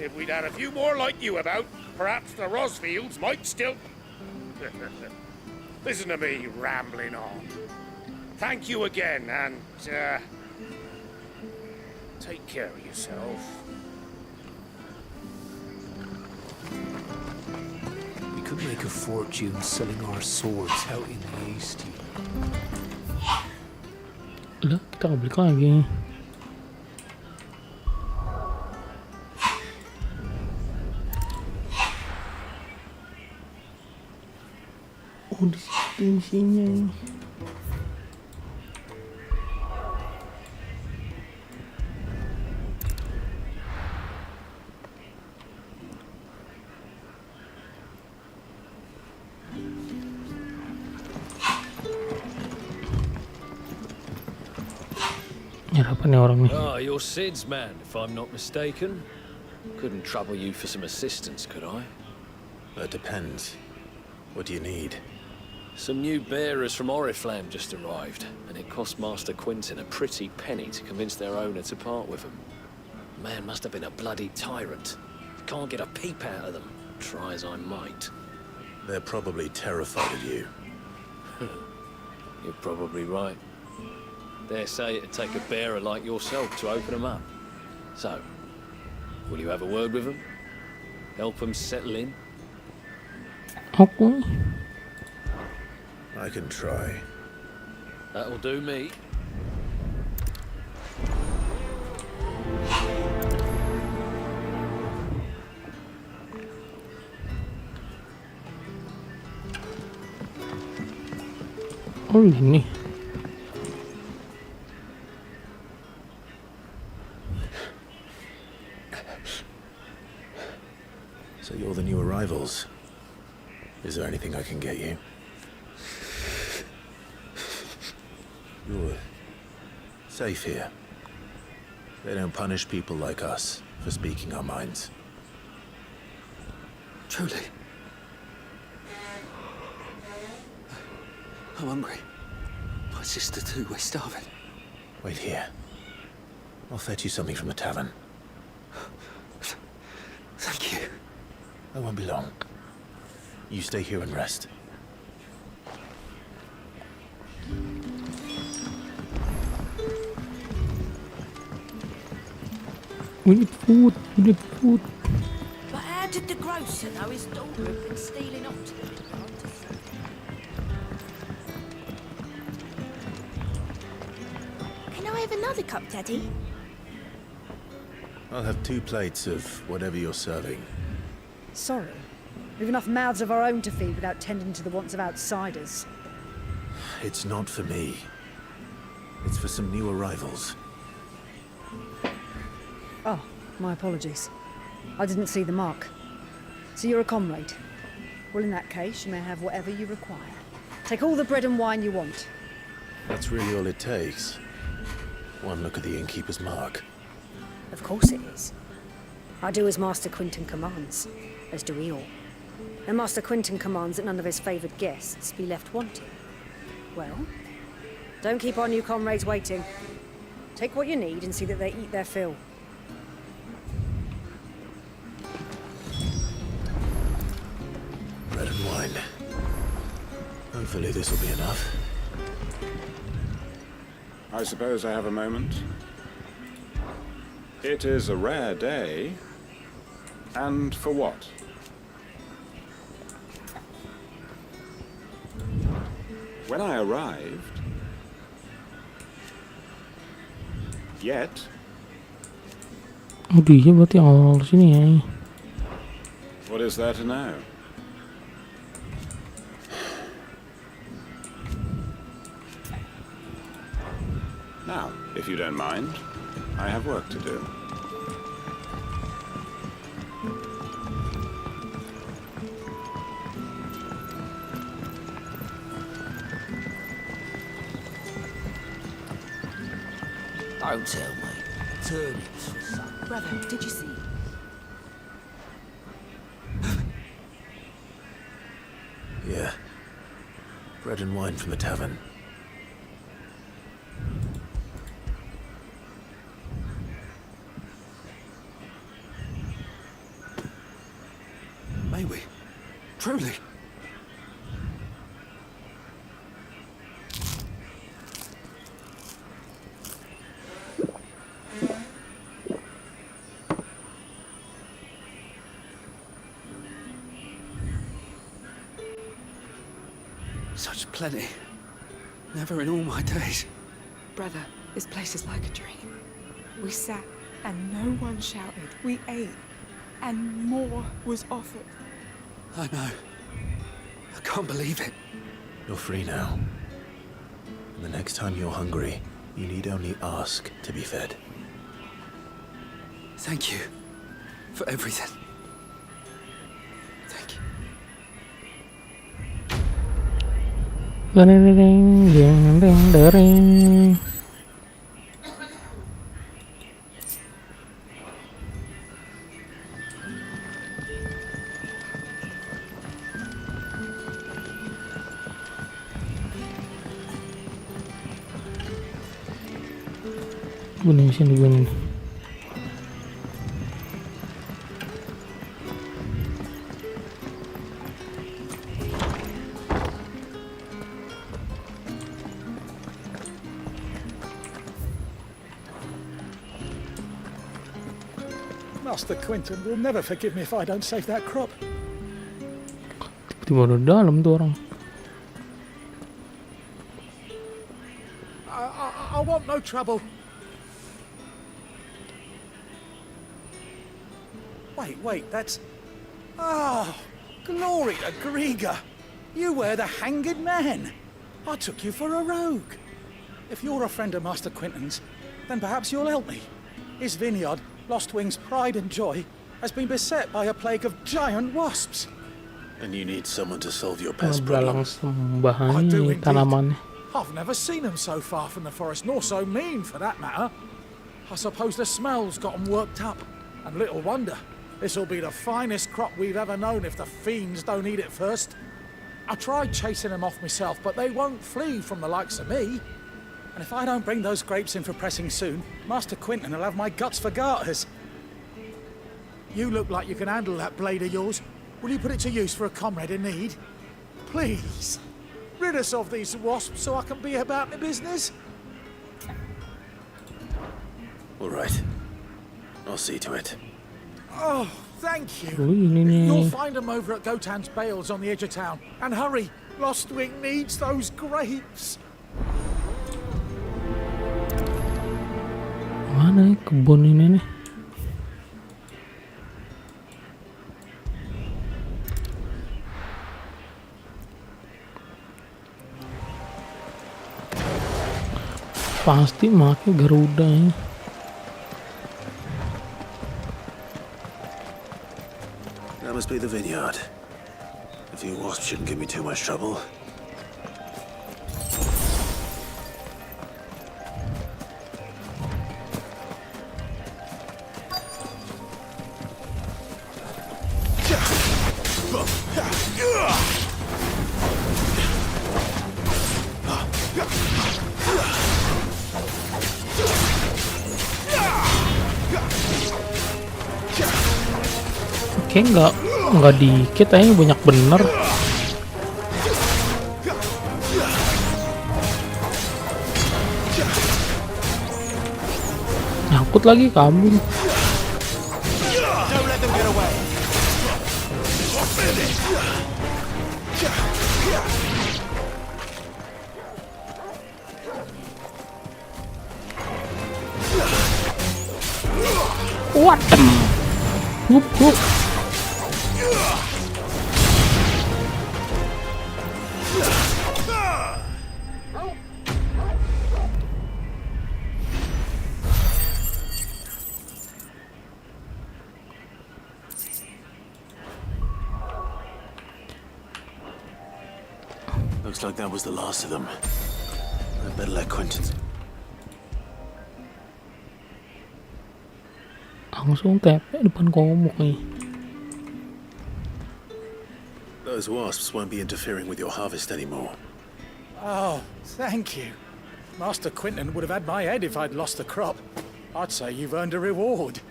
If we'd had a few more like you about, perhaps the Rosfields might still... Listen to me rambling on. Thank you again, and, take care of yourself. We could make a fortune selling our swords out in the east. Lah, kita nggak balik lagi. Oh, di situ isinya. Apa nih orang nih? Ah, you're Sid's man, if I'm not mistaken. Couldn't trouble you for some assistance, could I? That depends. What do you need? Some new bearers from Oriflamme just arrived, and it cost Master Quinton a pretty penny to convince their owner to part with them. Man must have been a bloody tyrant. Can't get a peep out of them, try as I might. They're probably terrified of you. You're probably right. Dare say it'd take a bearer like yourself to open them up. So, will you have a word with them? Help them settle in? Okay. I can try. That'll do me. Oh, ini. So you're the new arrivals. Is there anything I can get you? You're safe here. They don't punish people like us for speaking our minds. Truly. I'm hungry. My sister too, we're starving. Wait here. I'll fetch you something from the tavern. Thank you. I won't be long. You stay here and rest. We need food. We need food. But how did the grocer know his daughter had been stealing up to them? Can I have another cup, Daddy? I'll have 2 plates of whatever you're serving. Sorry. We've enough mouths of our own to feed without tending to the wants of outsiders. It's not for me. It's for some new arrivals. Oh, my apologies. I didn't see the mark. So you're a comrade. Well, in that case, you may have whatever you require. Take all the bread and wine you want. That's really all it takes. One look at the innkeeper's mark. Of course it is. I do as Master Quinton commands, as do we all. And Master Quinton commands that none of his favoured guests be left wanting. Well, don't keep our new comrades waiting. Take what you need and see that they eat their fill. Bread and wine. Hopefully this will be enough. I suppose I have a moment. It is a rare day. And for what? When I arrived, yet. Oh, dia berarti awal sini ya. What is there to know? Now, if you don't mind, I have work to do. Don't tell me. Turnips for supper. Brother, did you see? Yeah. Bread and wine from the tavern. May we? Truly? Such plenty. Never in all my days. Brother, this place is like a dream. We sat and no one shouted. We ate and more was offered. I know. I can't believe it. You're free now. And the next time you're hungry, you need only ask to be fed. Thank you for everything. Thank you. Ding, ding, ding, ding. Bunyi sini bunyi. Master Quinton will never forgive me if I don't save that crop. Tiba-tiba udah dalam tuh orang. I want no trouble. Wait, that's... Oh, glory to Griga. You were the hanged man. I took you for a rogue. If you're a friend of Master Quinton's, then perhaps you'll help me. His vineyard, Lostwing's pride and joy, has been beset by a plague of giant wasps. And you need someone to solve your pest Belalang problem. sembahannya tanamannya. I've never seen them so far from the forest, nor so mean for that matter. I suppose the smell's got them worked up. And little wonder. This'll be the finest crop we've ever known if the fiends don't eat it first. I tried chasing them off myself, but they won't flee from the likes of me. And if I don't bring those grapes in for pressing soon, Master Quinton will have my guts for garters. You look like you can handle that blade of yours. Will you put it to use for a comrade in need? Please, rid us of these wasps so I can be about my business. All right. I'll see to it. Oh, thank you. Ini nih. You'll find them over at Gotan's Bales on the edge of town. And hurry, Lostwing needs those grapes. Mana kebun ini nih? Pasti make Garuda ini. That must be the vineyard. A few wasps shouldn't give me too much trouble. Kayak nggak dikit aja, banyak bener. Nyangkut lagi kabur. What? Whoop whoop. Looks like that was the last of them. I'd better let Quinton... Langsung tepe depan komuk nih. Those wasps won't be interfering with your harvest anymore. Oh, thank you. Master Quinton would have had my head if I'd lost the crop. I'd say you've earned a reward.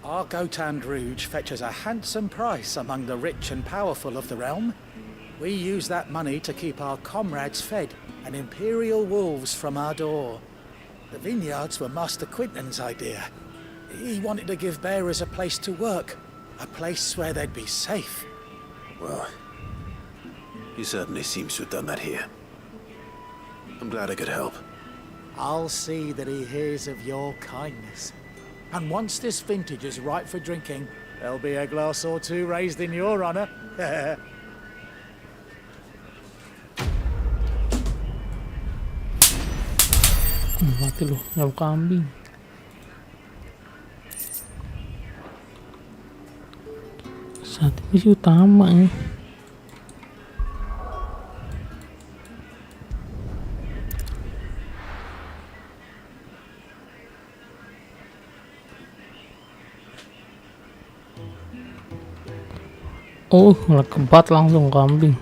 Our Gotand Rouge fetches a handsome price among the rich and powerful of the realm. We use that money to keep our comrades fed and imperial wolves from our door. The vineyards were Master Quinton's idea. He wanted to give bearers a place to work, a place where they'd be safe. Well, he certainly seems to have done that here. I'm glad I could help. I'll see that he hears of your kindness. And once this vintage is ripe for drinking, there'll be a glass or two raised in your honor. Mati lu, nyamuk kambing. Saat misi utama ya. Oh, ngeliat kebat langsung kambing.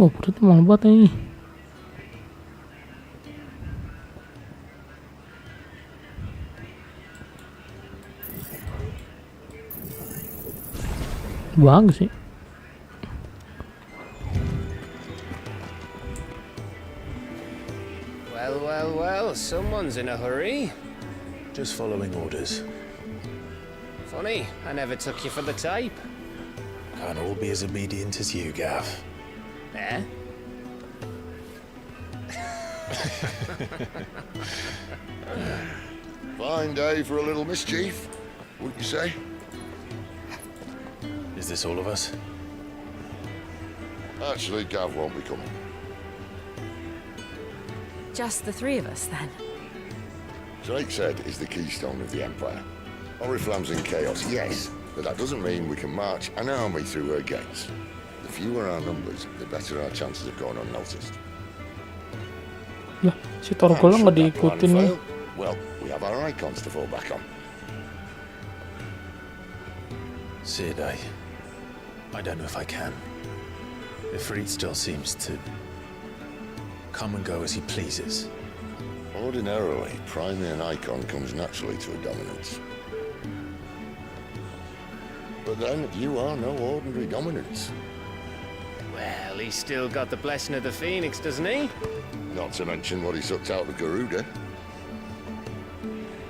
Oh, perutnya mahal banget nih. Bagus sih. Well, someone's in a hurry. Just following orders. Funny, I never took you for the type. Can't all be as obedient as you, Gav. Eh? Fine day for a little mischief, wouldn't you say? Is this all of us? Actually, Gav won't be coming. Just the three of us, then? Drake said is the keystone of the Empire. Oriflamme's in chaos, yes, but that doesn't mean we can march an army through her gates. The fewer our numbers, the better our chances of going unnoticed. Lah, si Torgol nggak diikutin nih. Well, we have our icons to fall back on. Sid, I don't know if I can. Ifrit still seems to come and go as he pleases. Ordinarily, priming an icon comes naturally to a dominance. But then, you are no ordinary dominance. Well, he's still got the blessing of the Phoenix, doesn't he? Not to mention what he sucked out of Garuda.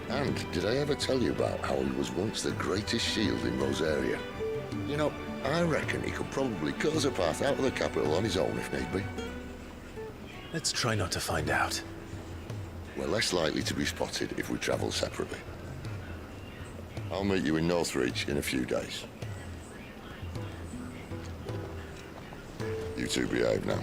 And did I ever tell you about how he was once the greatest shield in Rosaria? You know, I reckon he could probably cut us a path out of the capital on his own if need be. Let's try not to find out. We're less likely to be spotted if we travel separately. I'll meet you in Northreach in a few days. You two behave now.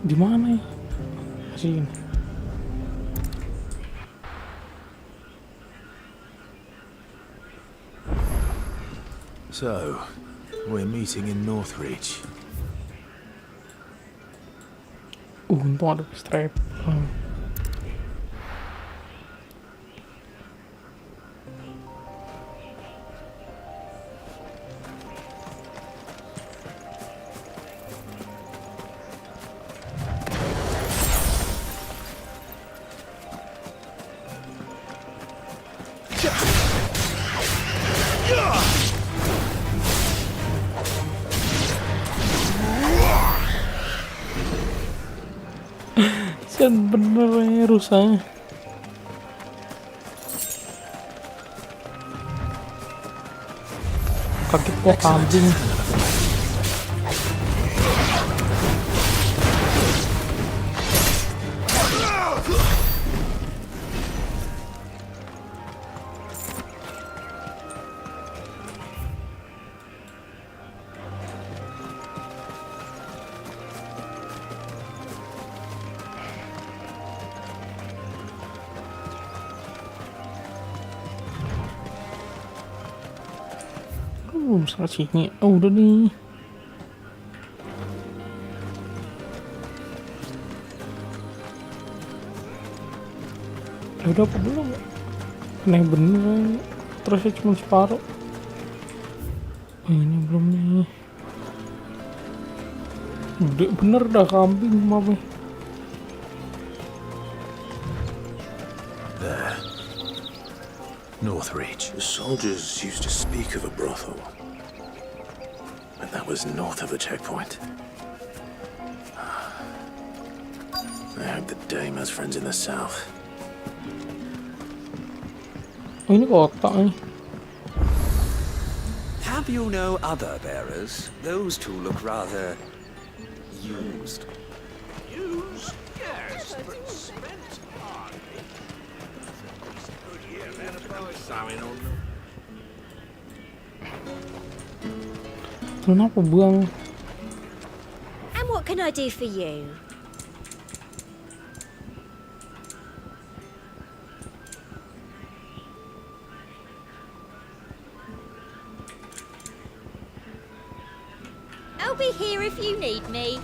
Di mana ya? Sini. So, we're meeting in Northreach. Untung ada strap. Kasian bener ya rusanya. Kaget kok kambing. Salah sini. Oh, udah nih. Udah apa belum? Aneh bener. Terusnya cuma separuh. Oh, ini belum nih. Udah bener dah kambing mama. There. Northreach. The soldiers used to speak of a brothel. But that was north of the checkpoint. I hope the dame has friends in the south. Oh, ini kotak nih. Have you no other bearers? Those two look rather used. Used? Yes, but spent hardly. Good year, man, about sewing on them. Kenapa buang? And what can I do for you? I'll be here if you need me.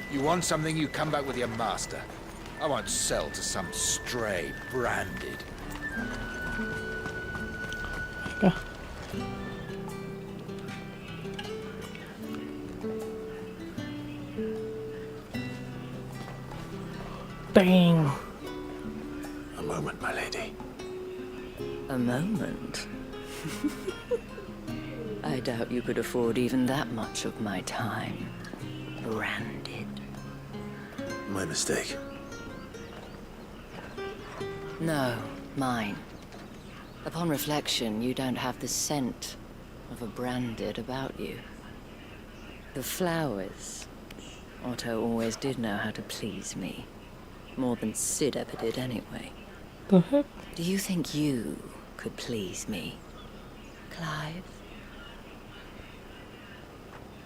You want something, you come back with your master. I won't sell to some stray branded. Yeah. Dang. A moment, my lady. A moment? I doubt you could afford even that much of my time. Branded. My mistake. No, mine. Upon reflection, you don't have the scent of a branded about you. The flowers. Otto always did know how to please me. More than Sid ever did anyway. The heck? Do you think you could please me, Clive?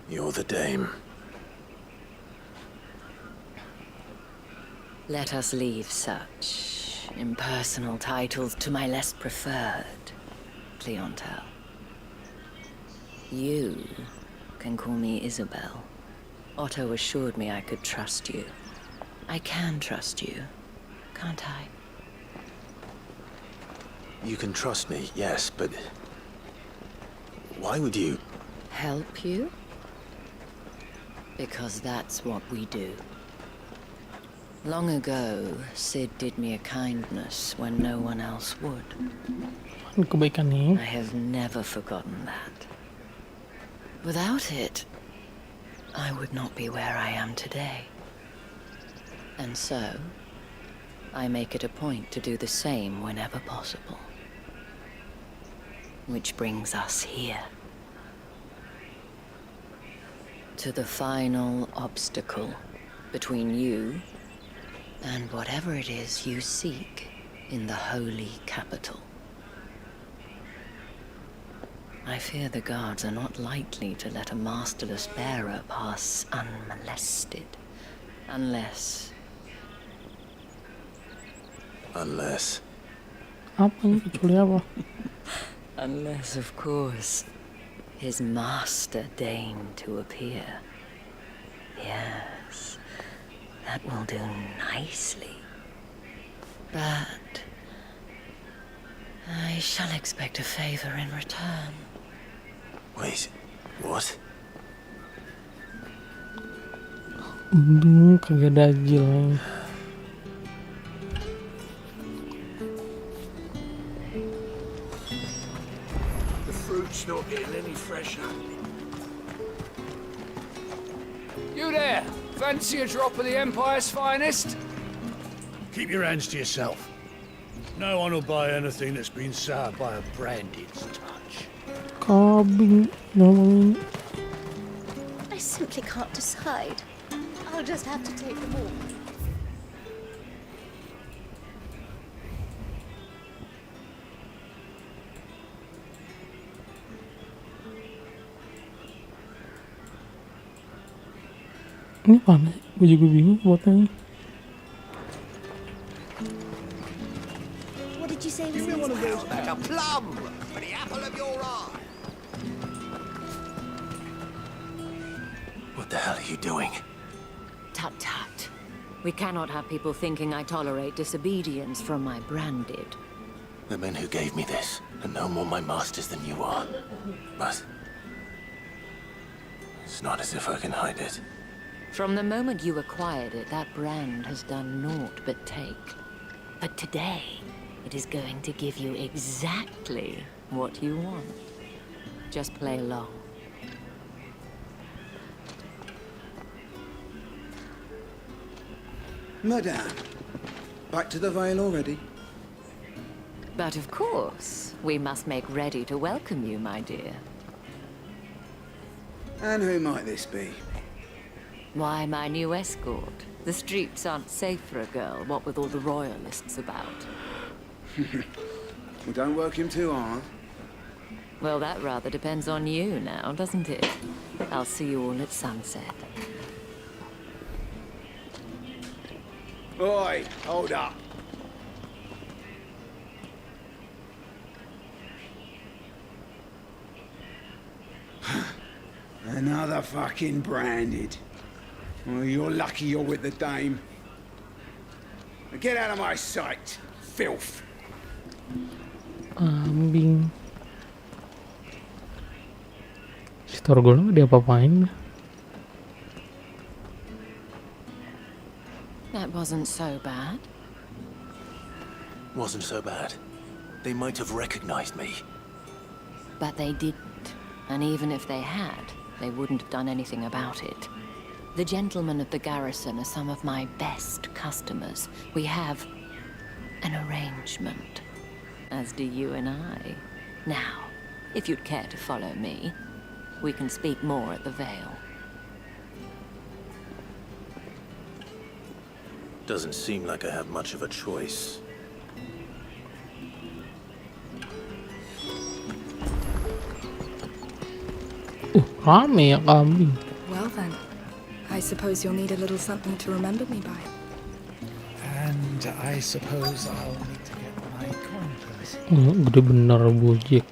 You're the dame. Let us leave such impersonal titles to my less preferred clientele. You can call me Isabel. Otto assured me I could trust you. I can trust you, can't I? You can trust me, yes, but why would you? Help you? Because that's what we do. Long ago, Sid did me a kindness when no one else would. Kebaikan nih. I have never forgotten that. Without it, I would not be where I am today. And so, I make it a point to do the same whenever possible. Which brings us here. To the final obstacle between you and whatever it is you seek in the holy capital. I fear the guards are not likely to let a masterless bearer pass unmolested, unless... Apa ini kecuali apa? Unless, of course, his master deigned to appear. Yes, that will do nicely. But I shall expect a favor in return. Wait, what? Kagak dajil. The fruit's not getting any fresher. You there! Fancy a drop of the Empire's finest? Keep your hands to yourself. No one will buy anything that's been soured by a branded's touch. Kambing ngomongin. I simply can't decide. I'll just have to take them all. Ini mana sih? Gue juga bingung buatnya. What did you say was Give me one of those back? a plum for the apple of your eye. What the hell are you doing? Tut tut. We cannot have people thinking I tolerate disobedience from my branded. The men who gave me this are no more my masters than you are. But it's not as if I can hide it. From the moment you acquired it, that brand has done naught but take. But today, it is going to give you exactly what you want. Just play along. Madame, back to the Vale already? But of course, we must make ready to welcome you, my dear. And who might this be? Why, my new escort. The streets aren't safe for a girl, what with all the royalists about. Well, don't work him too hard. Well, that rather depends on you now, doesn't it? I'll see you all at sunset. Oi, hold up. Another fucking branded. Well, you're lucky you're with the dame. Now get out of my sight, filth. Kambing. Store gue nggak diapa-apain. That wasn't so bad. Wasn't so bad. They might have recognized me. But they didn't. And even if they had, they wouldn't have done anything about it. The gentlemen of the garrison are some of my best customers. We have an arrangement, as do you and I. Now, if you'd care to follow me, we can speak more at the Vale. Doesn't seem like I have much of a choice. Rame ya kambing. Well then, I suppose you'll need a little something to remember me by. And I suppose I'll need to get my coin purse. Gede bener bujik.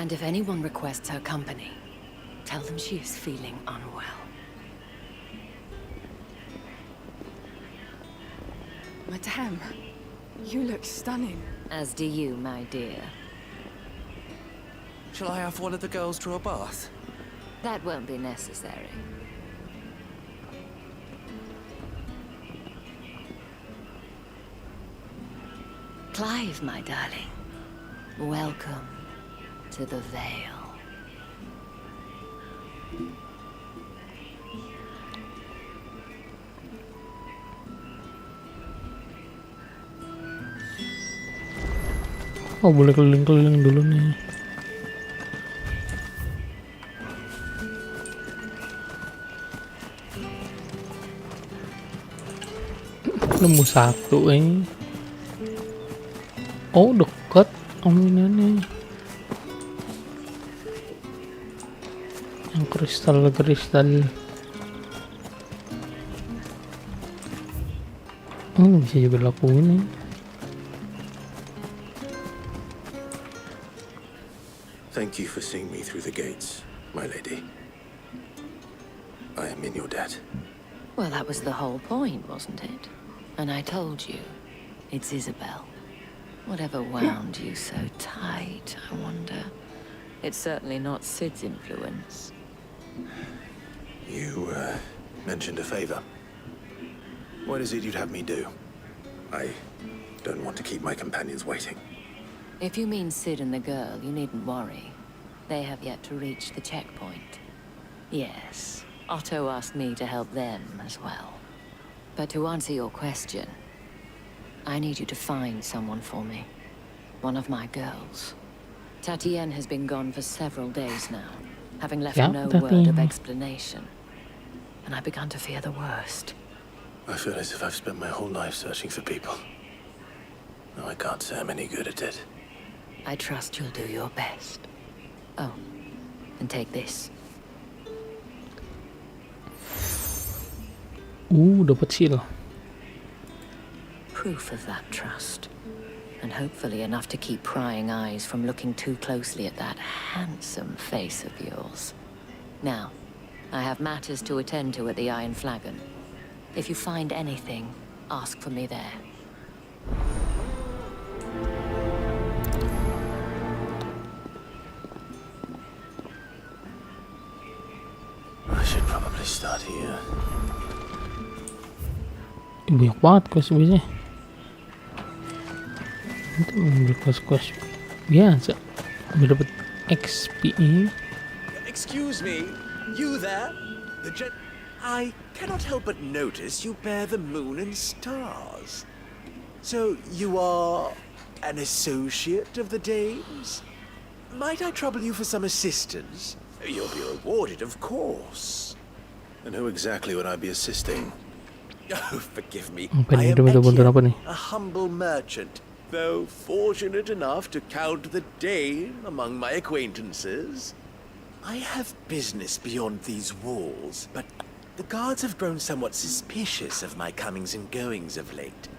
And if anyone requests her company, tell them she is feeling unwell. Madame, you look stunning. As do you, my dear. Shall I have one of the girls draw a bath? That won't be necessary. Clive, my darling, welcome to the Vale. Oh, boleh keliling-keliling dulu nih. Nemu satu ini. Oh, deket aminannya. Yang kristal-kristal. Bisa juga dilakuin nih. Thank you for seeing me through the gates, my lady. I am in your debt. Well, that was the whole point, wasn't it? And I told you, it's Isabel. Whatever wound you so tight, I wonder. It's certainly not Sid's influence. You, mentioned a favor. What is it you'd have me do? I don't want to keep my companions waiting. If you mean Sid and the girl, you needn't worry. They have yet to reach the checkpoint. Yes, Otto asked me to help them as well. But to answer your question, I need you to find someone for me. One of my girls. Tatienne has been gone for several days now, having left no word of explanation. And I've begun to fear the worst. I feel as if I've spent my whole life searching for people. No, I can't say I'm any good at it. I trust you'll do your best. Oh, and take this. Dapat seal. Proof of that trust. And hopefully enough to keep prying eyes from looking too closely at that handsome face of yours. Now, I have matters to attend to at the Iron Flagon. If you find anything, ask for me there. I should probably start here. Banyak banget quest biasanya. Nanti ambil quest biasa. Udah dapat XP. Excuse me, you there? I cannot help but notice you bear the moon and stars. So you are an associate of the dames? Might I trouble you for some assistance? You'll be rewarded, of course. And who exactly would I be assisting? Oh, forgive me. Apa I nih? am Dia bantu apa nih? a humble merchant, though fortunate enough to count the dame among my acquaintances. I have business beyond these walls, but the guards have grown somewhat suspicious of my comings and goings of late.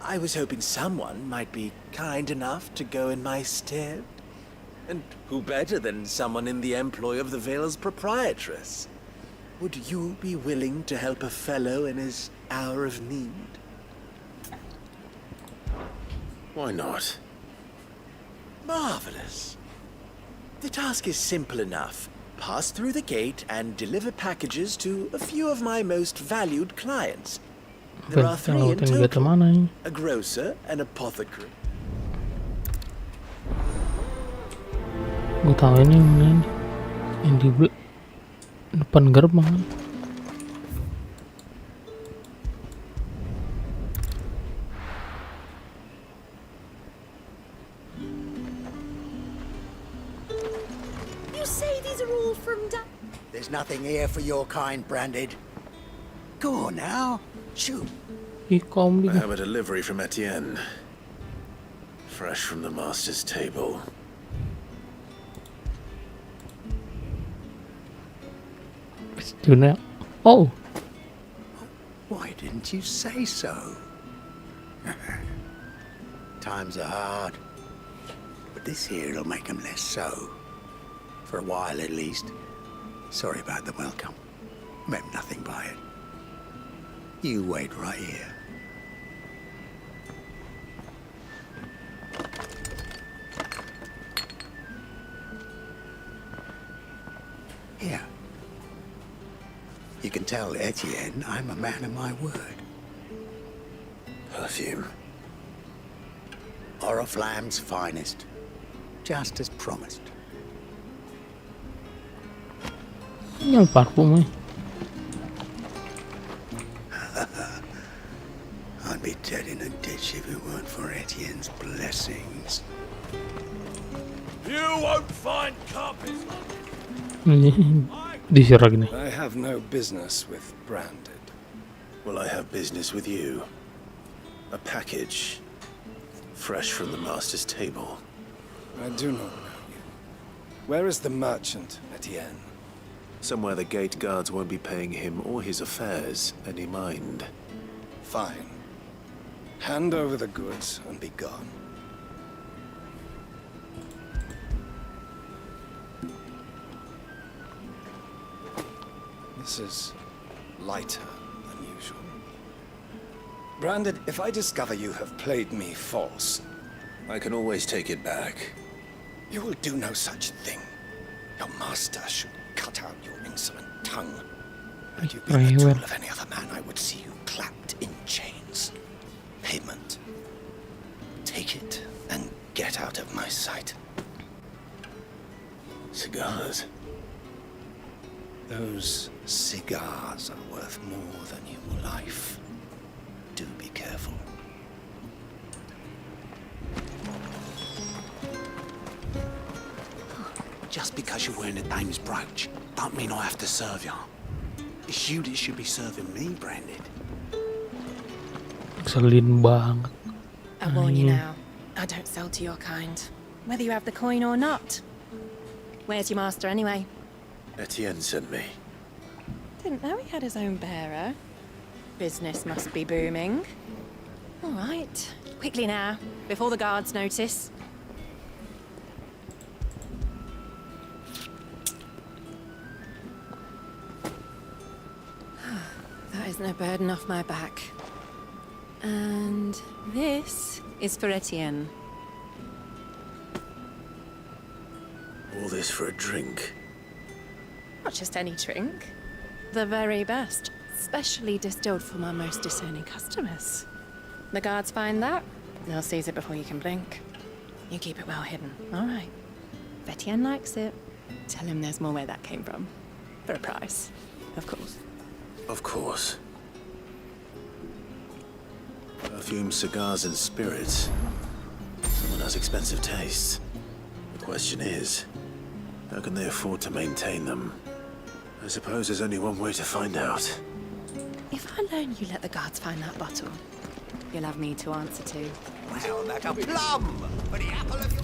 I was hoping someone might be kind enough to go in my stead. And who better than someone in the employ of the Vale's proprietress? Would you be willing to help a fellow in his hour of need? Why not? Marvelous. The task is simple enough. Pass through the gate and deliver packages to a few of my most valued clients. There are 3 in total. A grocer, an apothecary. Gue tahu ini yang di depan gerbang. You say these are all from There's nothing here for your kind, Branded. Go on now, shoot. I have a delivery from Etienne. Fresh from the master's table. Oh. Why didn't you say so? Times are hard. But this here'll make them less so. For a while, at least. Sorry about the welcome. Meant nothing by it. You wait right here. Here. You can tell Etienne I'm a man of my word. Perfume. Oriflamme's finest. Just as promised. Yang parfum. I'd be dead in a ditch if it weren't for Etienne's blessings. You won't find carpets. Diserang nih. I have no business with Branded. Well, I have business with you. A package. Fresh from the master's table. I do not know you. Where is the merchant, Etienne? Somewhere the gate guards won't be paying him or his affairs any mind. Fine. Hand over the goods and be gone. This is lighter than usual. Branded, if I discover you have played me false... I can always take it back. You will do no such thing. Your master should cut out your insolent tongue. Had you been the tool of any other man, I would see you clapped in chains. Payment. Take it and get out of my sight. Cigars. Those cigars are worth more than your life. Do be careful. Just because you're wearing a dame's brooch, don't mean I have to serve you. It's you that should be serving me, Branded. Ngeselin banget. I warn you Anjing. now, I don't sell to your kind, whether you have the coin or not. Where's your master anyway? Etienne sent me. Didn't know he had his own bearer. Business must be booming. All right, quickly now, before the guards notice. That is no burden off my back. And this is for Etienne. All this for a drink. Not just any drink. The very best. Specially distilled for my most discerning customers. The guards find that, they'll seize it before you can blink. You keep it well hidden, all right? If Etienne likes it, tell him there's more where that came from. For a price, of course. Of course. Perfume, cigars, and spirits. Someone has expensive tastes. The question is, how can they afford to maintain them? I suppose there's only one way to find out. If I loan you let the guards find that bottle, you'll have me to answer to. Well, like a plum for the apple of your...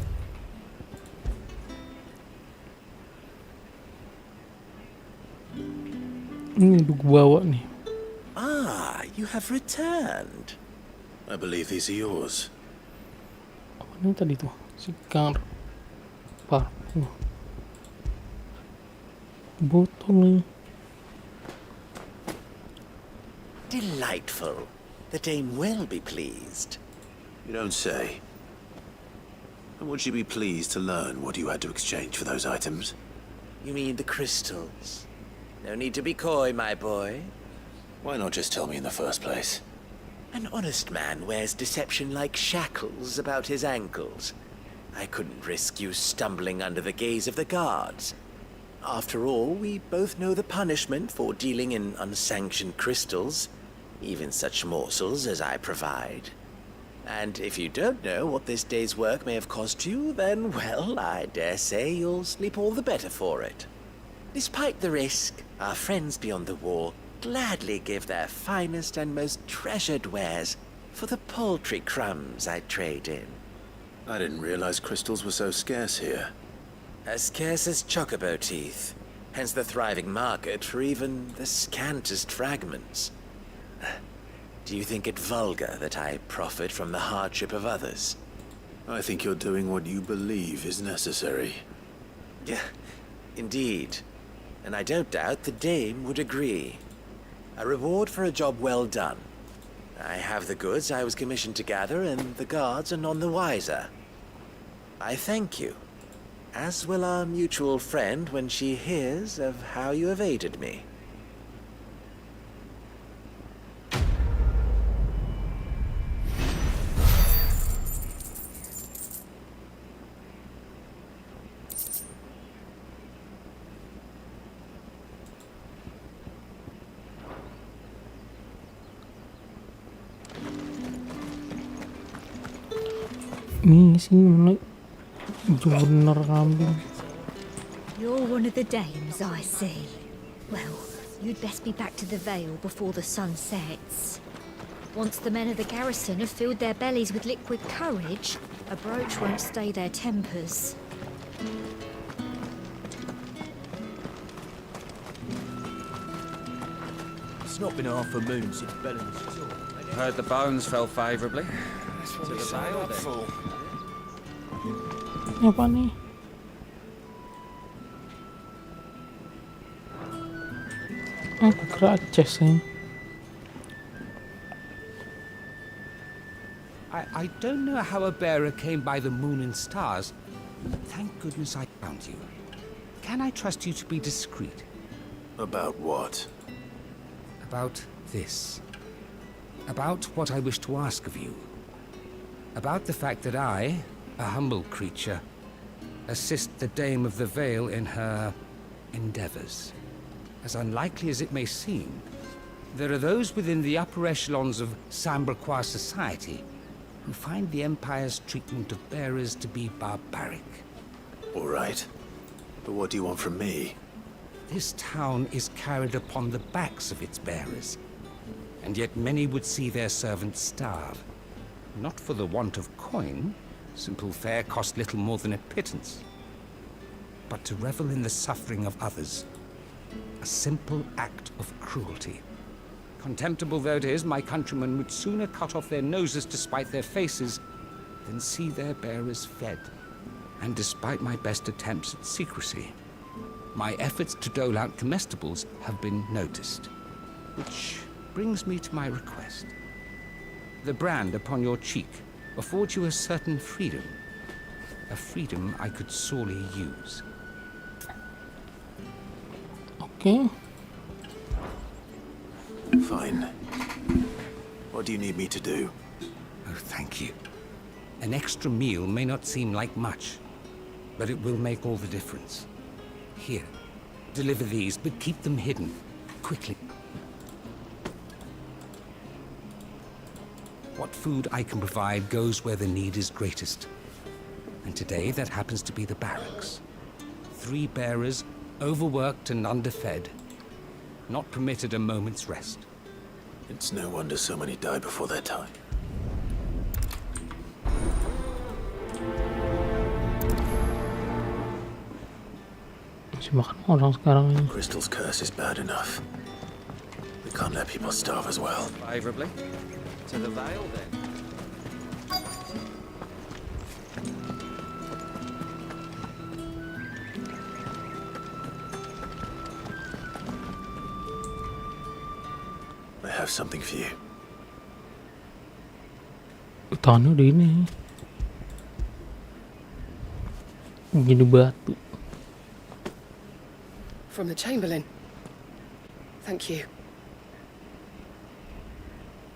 Ini udah gua bawa nih. Ah, you have returned. I believe these are yours. Apa nih tadi tuh? Sigar. Parfum. Botol nih. Delightful. The dame will be pleased. You don't say. And would she be pleased to learn what you had to exchange for those items? You mean the crystals? No need to be coy, my boy. Why not just tell me in the first place? An honest man wears deception like shackles about his ankles. I couldn't risk you stumbling under the gaze of the guards. After all, we both know the punishment for dealing in unsanctioned crystals, even such morsels as I provide. And if you don't know what this day's work may have cost you, then, well, I dare say you'll sleep all the better for it. Despite the risk, our friends beyond the wall gladly give their finest and most treasured wares for the paltry crumbs I trade in. I didn't realize crystals were so scarce here. As scarce as chocobo teeth, hence the thriving market for even the scantest fragments. Do you think it vulgar that I profit from the hardship of others? I think you're doing what you believe is necessary. Yeah, indeed. And I don't doubt the dame would agree. A reward for a job well done. I have the goods I was commissioned to gather, and the guards are none the wiser. I thank you, as will our mutual friend when she hears of how you have aided me. Nih sini mana? Bener kambing. You're one of the dames, I see. Well, you'd best be back to the Vale before the sun sets. Once the men of the garrison have filled their bellies with liquid courage, a brooch won't stay their tempers. It's not been half a moon since Bellen's Heard the bones fell favourably. That's what we signed up for. Ini apa nih? Aku kira chest nih. I don't know how a bearer came by the moon and stars. Thank goodness I found you. Can I trust you to be discreet? About what? About this. About what I wish to ask of you. About the fact that I, a humble creature, assist the Dame of the Vale in her endeavors. as unlikely as it may seem, there are those within the upper echelons of Sambraquois society who find the Empire's treatment of bearers to be barbaric. All right. But what do you want from me? This town is carried upon the backs of its bearers, and yet many would see their servants starve. Not for the want of coin, simple fare cost little more than a pittance, but to revel in the suffering of others, a simple act of cruelty. Contemptible though it is, my countrymen would sooner cut off their noses to spite their faces than see their bearers fed. And despite my best attempts at secrecy, my efforts to dole out comestibles have been noticed. Which brings me to my request. The brand upon your cheek affords you a certain freedom. A freedom I could sorely use. Okay. Fine. What do you need me to do? Oh, thank you. An extra meal may not seem like much, but it will make all the difference. Here, deliver these, but keep them hidden. Quickly. What food I can provide goes where the need is greatest. And today, that happens to be the barracks. 3 bearers, overworked and underfed, not permitted a moment's rest. It's no wonder so many die before their time. Masih makan orang sekarang ini. Crystal's curse is bad enough. We can't let people starve as well. Favorably? To the Vale, then. I have something for you. Tanah udah ini. Gini batu. From the Chamberlain. Thank you.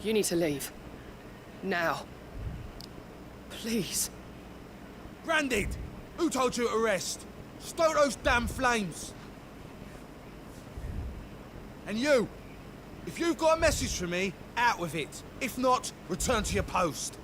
You need to leave. Now. Please. Branded! Who told you to rest? Stoke those damn flames! And you! If you've got a message for me, out with it. If not, return to your post.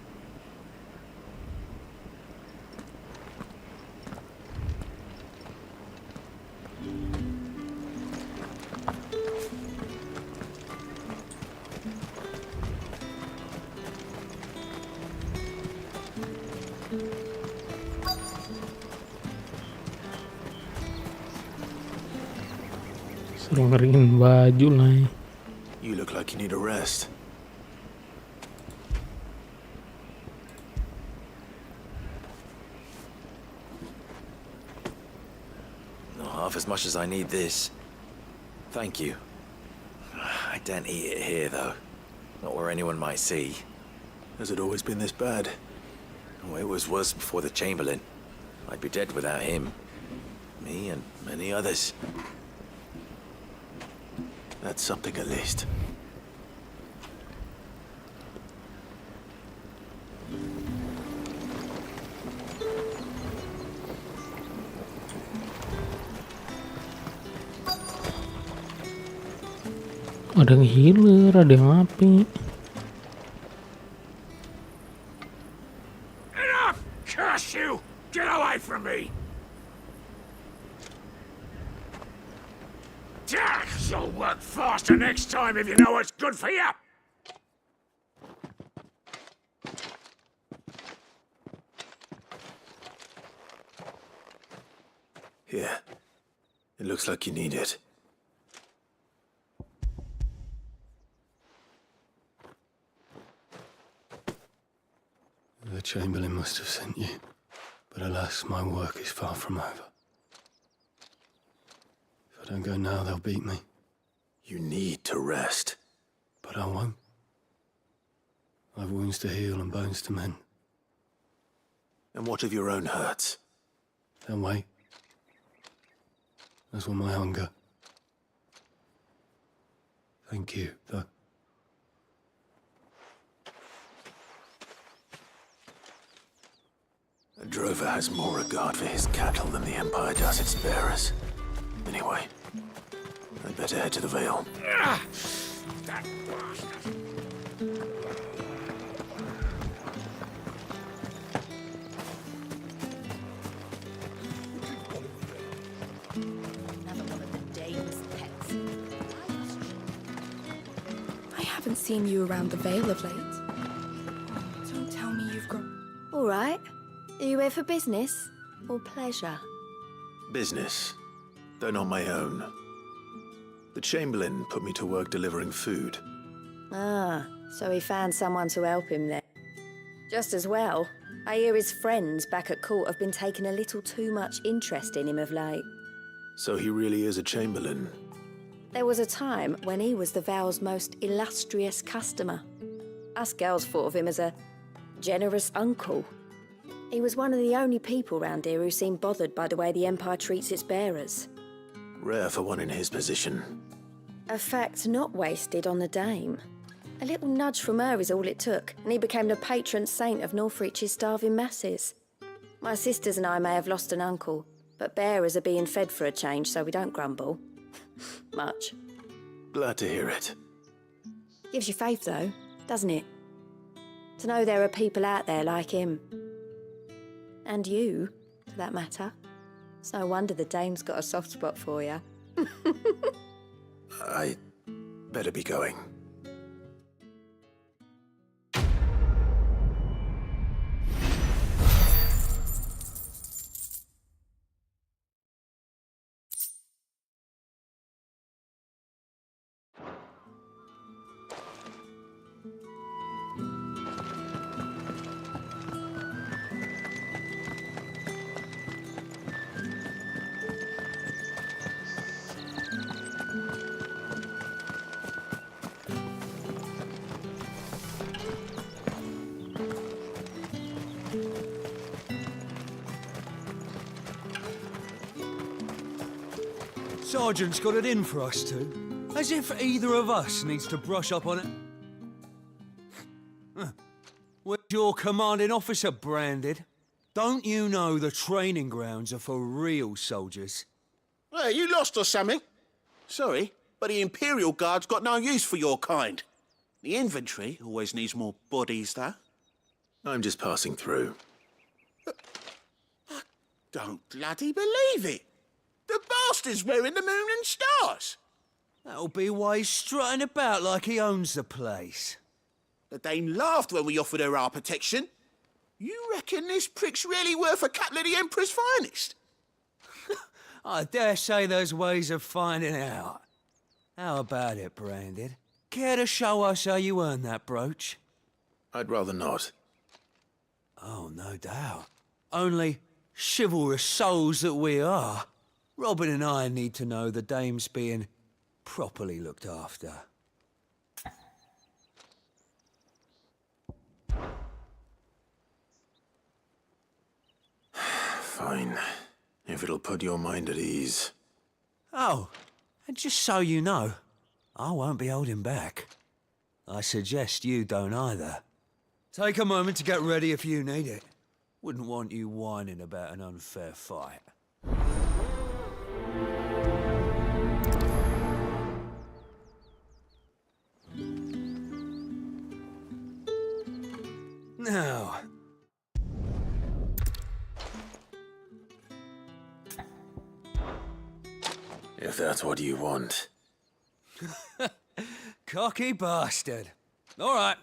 Suruh ngeringin baju lah. You look like you need a rest. Not half as much as I need this. Thank you. I don't eat it here, though. Not where anyone might see. Has it always been this bad? Oh, it was worse before the Chamberlain. I'd be dead without him. Me and many others. That's something at least. Ada yang healer, ada yang api. Enough! Curse you! Get away from me! You'll work faster next time if you know what's good for you! Here. It looks like you need it. The Chamberlain must have sent you, but alas, my work is far from over. If I don't go now, they'll beat me. You need to rest. But I won't. I've wounds to heal and bones to mend. And what of your own hurts? They'll wait. As will my hunger. Thank you, though. A drover has more regard for his cattle than the Empire does its bearers. Anyway, I'd better Better head to the Vale. That bastard! Another one of the Dame's pets. I haven't seen you around the Vale of late. Oh, don't tell me you've got... All right. Are you here for business or pleasure? Business, though not my own. The Chamberlain put me to work delivering food. Ah, so he found someone to help him there. Just as well. I hear his friends back at court have been taking a little too much interest in him of late. So he really is a Chamberlain. There was a time when he was the Vale's most illustrious customer. Us girls thought of him as a generous uncle. He was one of the only people round here who seemed bothered by the way the Empire treats its bearers. Rare for one in his position. A fact not wasted on the Dame. A little nudge from her is all it took, and he became the patron saint of Northreach's starving masses. My sisters and I may have lost an uncle, but bearers are being fed for a change, so we don't grumble. Much. Glad to hear it. Gives you faith, though, doesn't it? To know there are people out there like him. And you, for that matter. It's no wonder the Dame's got a soft spot for you. I better be going. Sergeant's got it in for us two. As if either of us needs to brush up on it. Where's your commanding officer branded? Don't you know the training grounds are for real soldiers? Hey, you lost or something? Sorry, but the Imperial Guard's got no use for your kind. The infantry always needs more bodies, though. I'm just passing through. I don't bloody believe it. The bastard's wearing the moon and stars. That'll be why he's strutting about like he owns the place. The Dame laughed when we offered her our protection. You reckon this prick's really worth a couple of the Emperor's finest? I dare say there's ways of finding out. How about it, Branded? Care to show us how you earned that brooch? I'd rather not. Oh, no doubt. Only chivalrous souls that we are, Robin and I need to know the Dame's being properly looked after. Fine. If it'll put your mind at ease. Oh, and just so you know, I won't be holding back. I suggest you don't either. Take a moment to get ready if you need it. Wouldn't want you whining about an unfair fight. Now... If that's what you want. Cocky bastard. All right,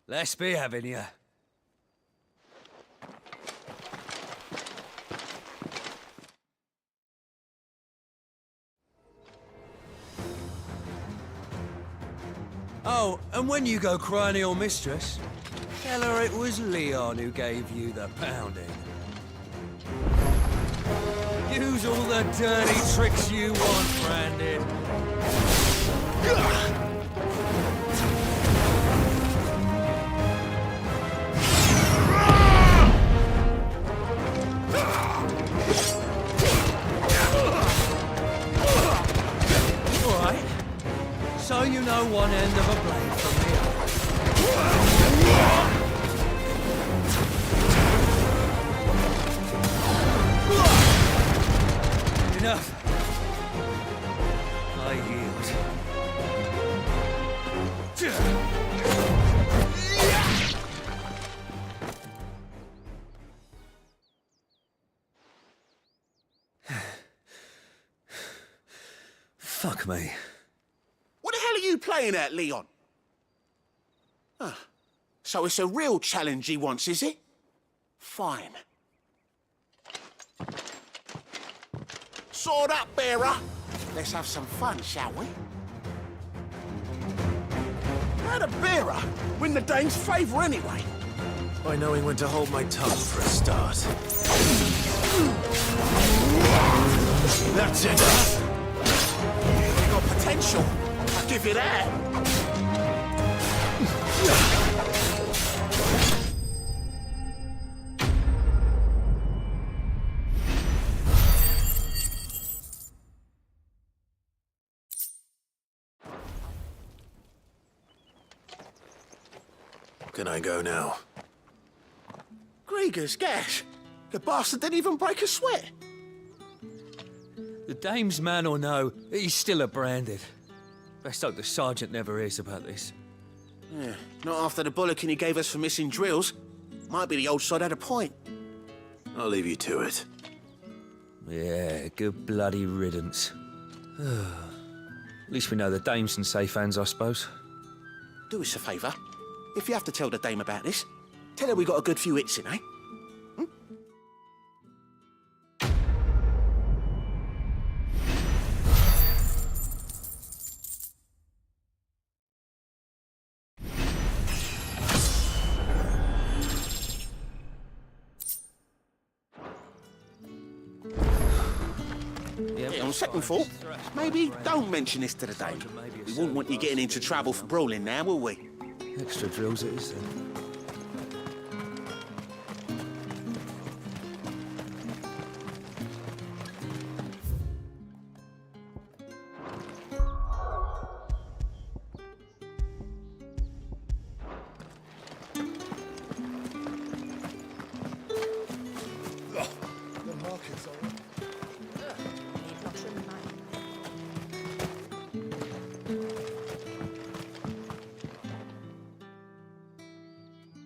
let's be having you. Oh, and when you go crying to your mistress, tell her it was Leon who gave you the pounding. Use all the dirty tricks you want, Branded. All right. So you know one end of a blade from the other. Enough. I yield. Fuck me. What the hell are you playing at, Leon? Ah, so it's a real challenge he wants, is it? Fine. Sword up, bearer. Let's have some fun, shall we? How'd a bearer win the dame's favour anyway? By knowing when to hold my tongue for a start. That's enough. You got potential. I'll give you that. Can I go now? Grieger's gas. The bastard didn't even break a sweat. The dame's man or no, he's still a branded. Best hope the sergeant never hears about this. Yeah, not after the bollocking he gave us for missing drills. Might be the old sod had a point. I'll leave you to it. Yeah, good bloody riddance. At least we know the dame's in safe hands, I suppose. Do us a favour. If you have to tell the dame about this, tell her we got a good few hits in, eh? Yeah, on second thought, maybe don't mention this to the dame. We wouldn't want you getting into trouble for brawling now, will we? Extra drills it is then.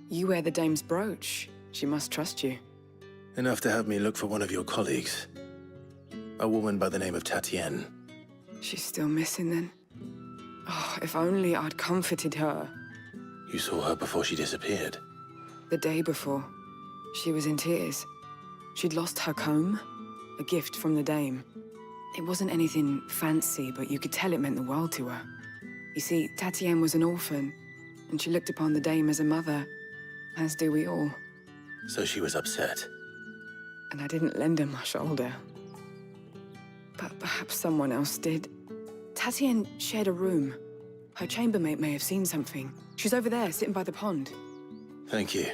You wear the dame's brooch. She must trust you. Enough to have me look for one of your colleagues. A woman by the name of Tatienne. She's still missing then. Oh, if only I'd comforted her. You saw her before she disappeared. The day before, she was in tears. She'd lost her comb, a gift from the dame. It wasn't anything fancy, but you could tell it meant the world to her. You see, Tatienne was an orphan, and she looked upon the dame as a mother, as do we all. So she was upset. And I didn't lend her my shoulder. But perhaps someone else did. Tatienne shared a room. Her chambermaid may have seen something. She's over there, sitting by the pond. Thank you.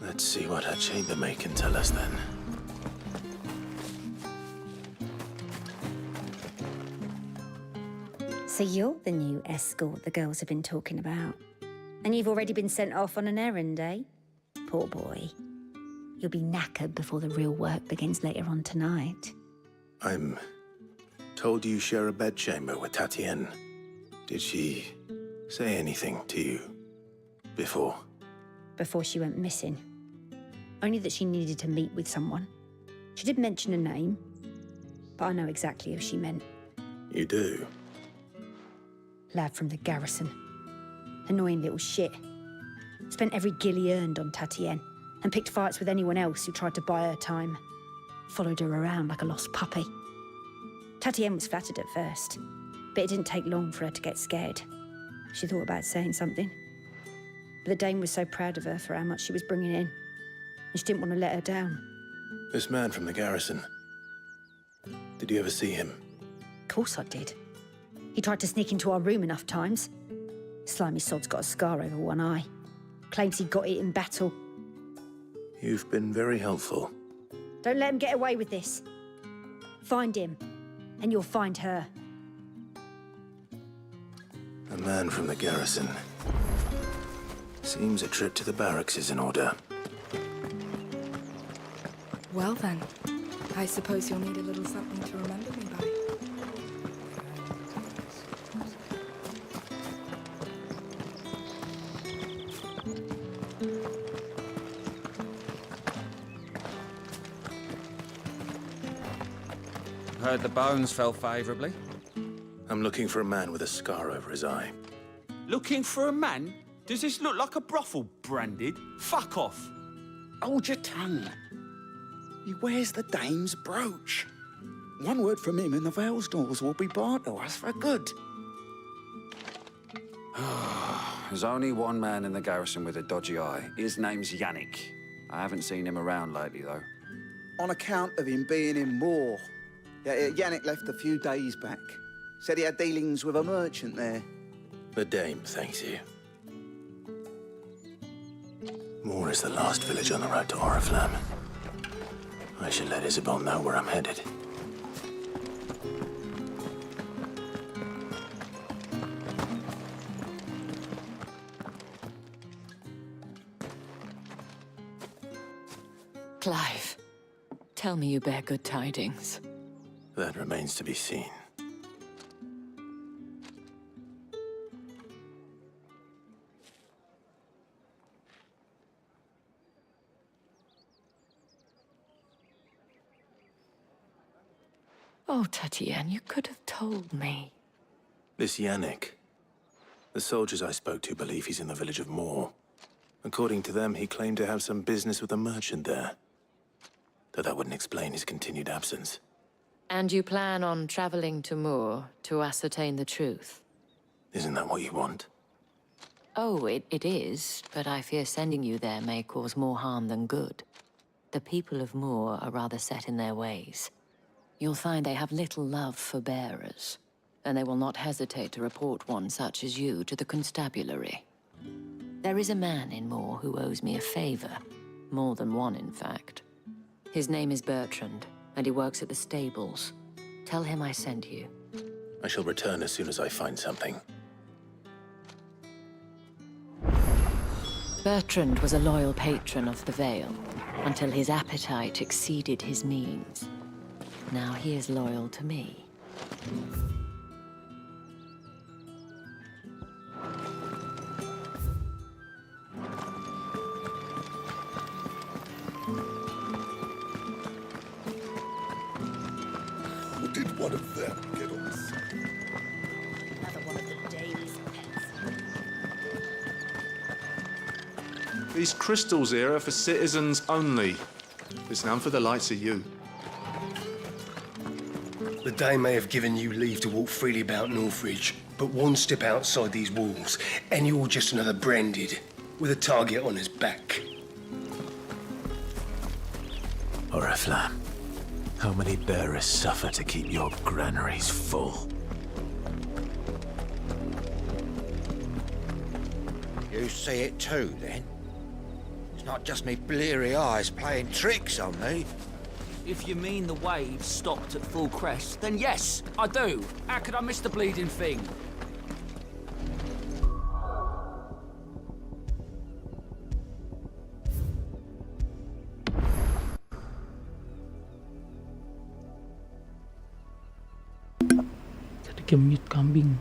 Let's see what her chambermaid can tell us then. So you're the new escort the girls have been talking about. And you've already been sent off on an errand, eh? Poor boy. You'll be knackered before the real work begins later on tonight. I'm told you share a bedchamber with Tatienne. Did she say anything to you before? Before she went missing. Only that she needed to meet with someone. She did mention a name, but I know exactly who she meant. You do? Lad from the garrison. Annoying little shit. Spent every guil he earned on Tatienne and picked fights with anyone else who tried to buy her time. Followed her around like a lost puppy. Tatienne was flattered at first, but it didn't take long for her to get scared. She thought about saying something. But the dame was so proud of her for how much she was bringing in, and she didn't want to let her down. This man from the garrison. Did you ever see him? Of course I did. He tried to sneak into our room enough times. Slimy sod's got a scar over one eye. Claims he got it in battle. You've been very helpful. Don't let him get away with this. Find him, and you'll find her. A man from the garrison. Seems a trip to the barracks is in order. Well then, I suppose you'll need a little something to remember me by. Heard the bones fell favourably. I'm looking for a man with a scar over his eye. Looking for a man? Does this look like a brothel, Branded? Fuck off. Hold your tongue. He wears the dame's brooch. One word from him and the Vale's doors will be barred to us for good. There's only one man in the garrison with a dodgy eye. His name's Yannick. I haven't seen him around lately, though. On account of him being in war. Yannick left a few days back. Said he had dealings with a merchant there. The dame thanks you. Moor is the last village on the road to Oriflamme. I should let Isabel know where I'm headed. Clive, tell me you bear good tidings. That remains to be seen. Oh, Tatienne, you could have told me. This Yannick. The soldiers I spoke to believe he's in the village of Moor. According to them, he claimed to have some business with a merchant there. Though that wouldn't explain his continued absence. And you plan on traveling to Moor to ascertain the truth? Isn't that what you want? Oh, it is, but I fear sending you there may cause more harm than good. The people of Moor are rather set in their ways. You'll find they have little love for bearers, and they will not hesitate to report one such as you to the constabulary. There is a man in Moor who owes me a favor. More than one, in fact. His name is Bertrand, and he works at the stables. Tell him I sent you. I shall return as soon as I find something. Bertrand was a loyal patron of the Vale, until his appetite exceeded his means. Now he is loyal to me. Did one of them get on this? Another one of the dame's pets. These crystals here are for citizens only. There's none for the likes of you. The Dame may have given you leave to walk freely about Northridge, but one step outside these walls, and you're just another Branded, with a target on his back. Oriflamme, how many bearers suffer to keep your granaries full? You see it too, then? It's not just me bleary eyes playing tricks on me. If you mean the waves stopped at full crest, then yes, I do. How could I miss the bleeding thing? Jadi gemit kambing.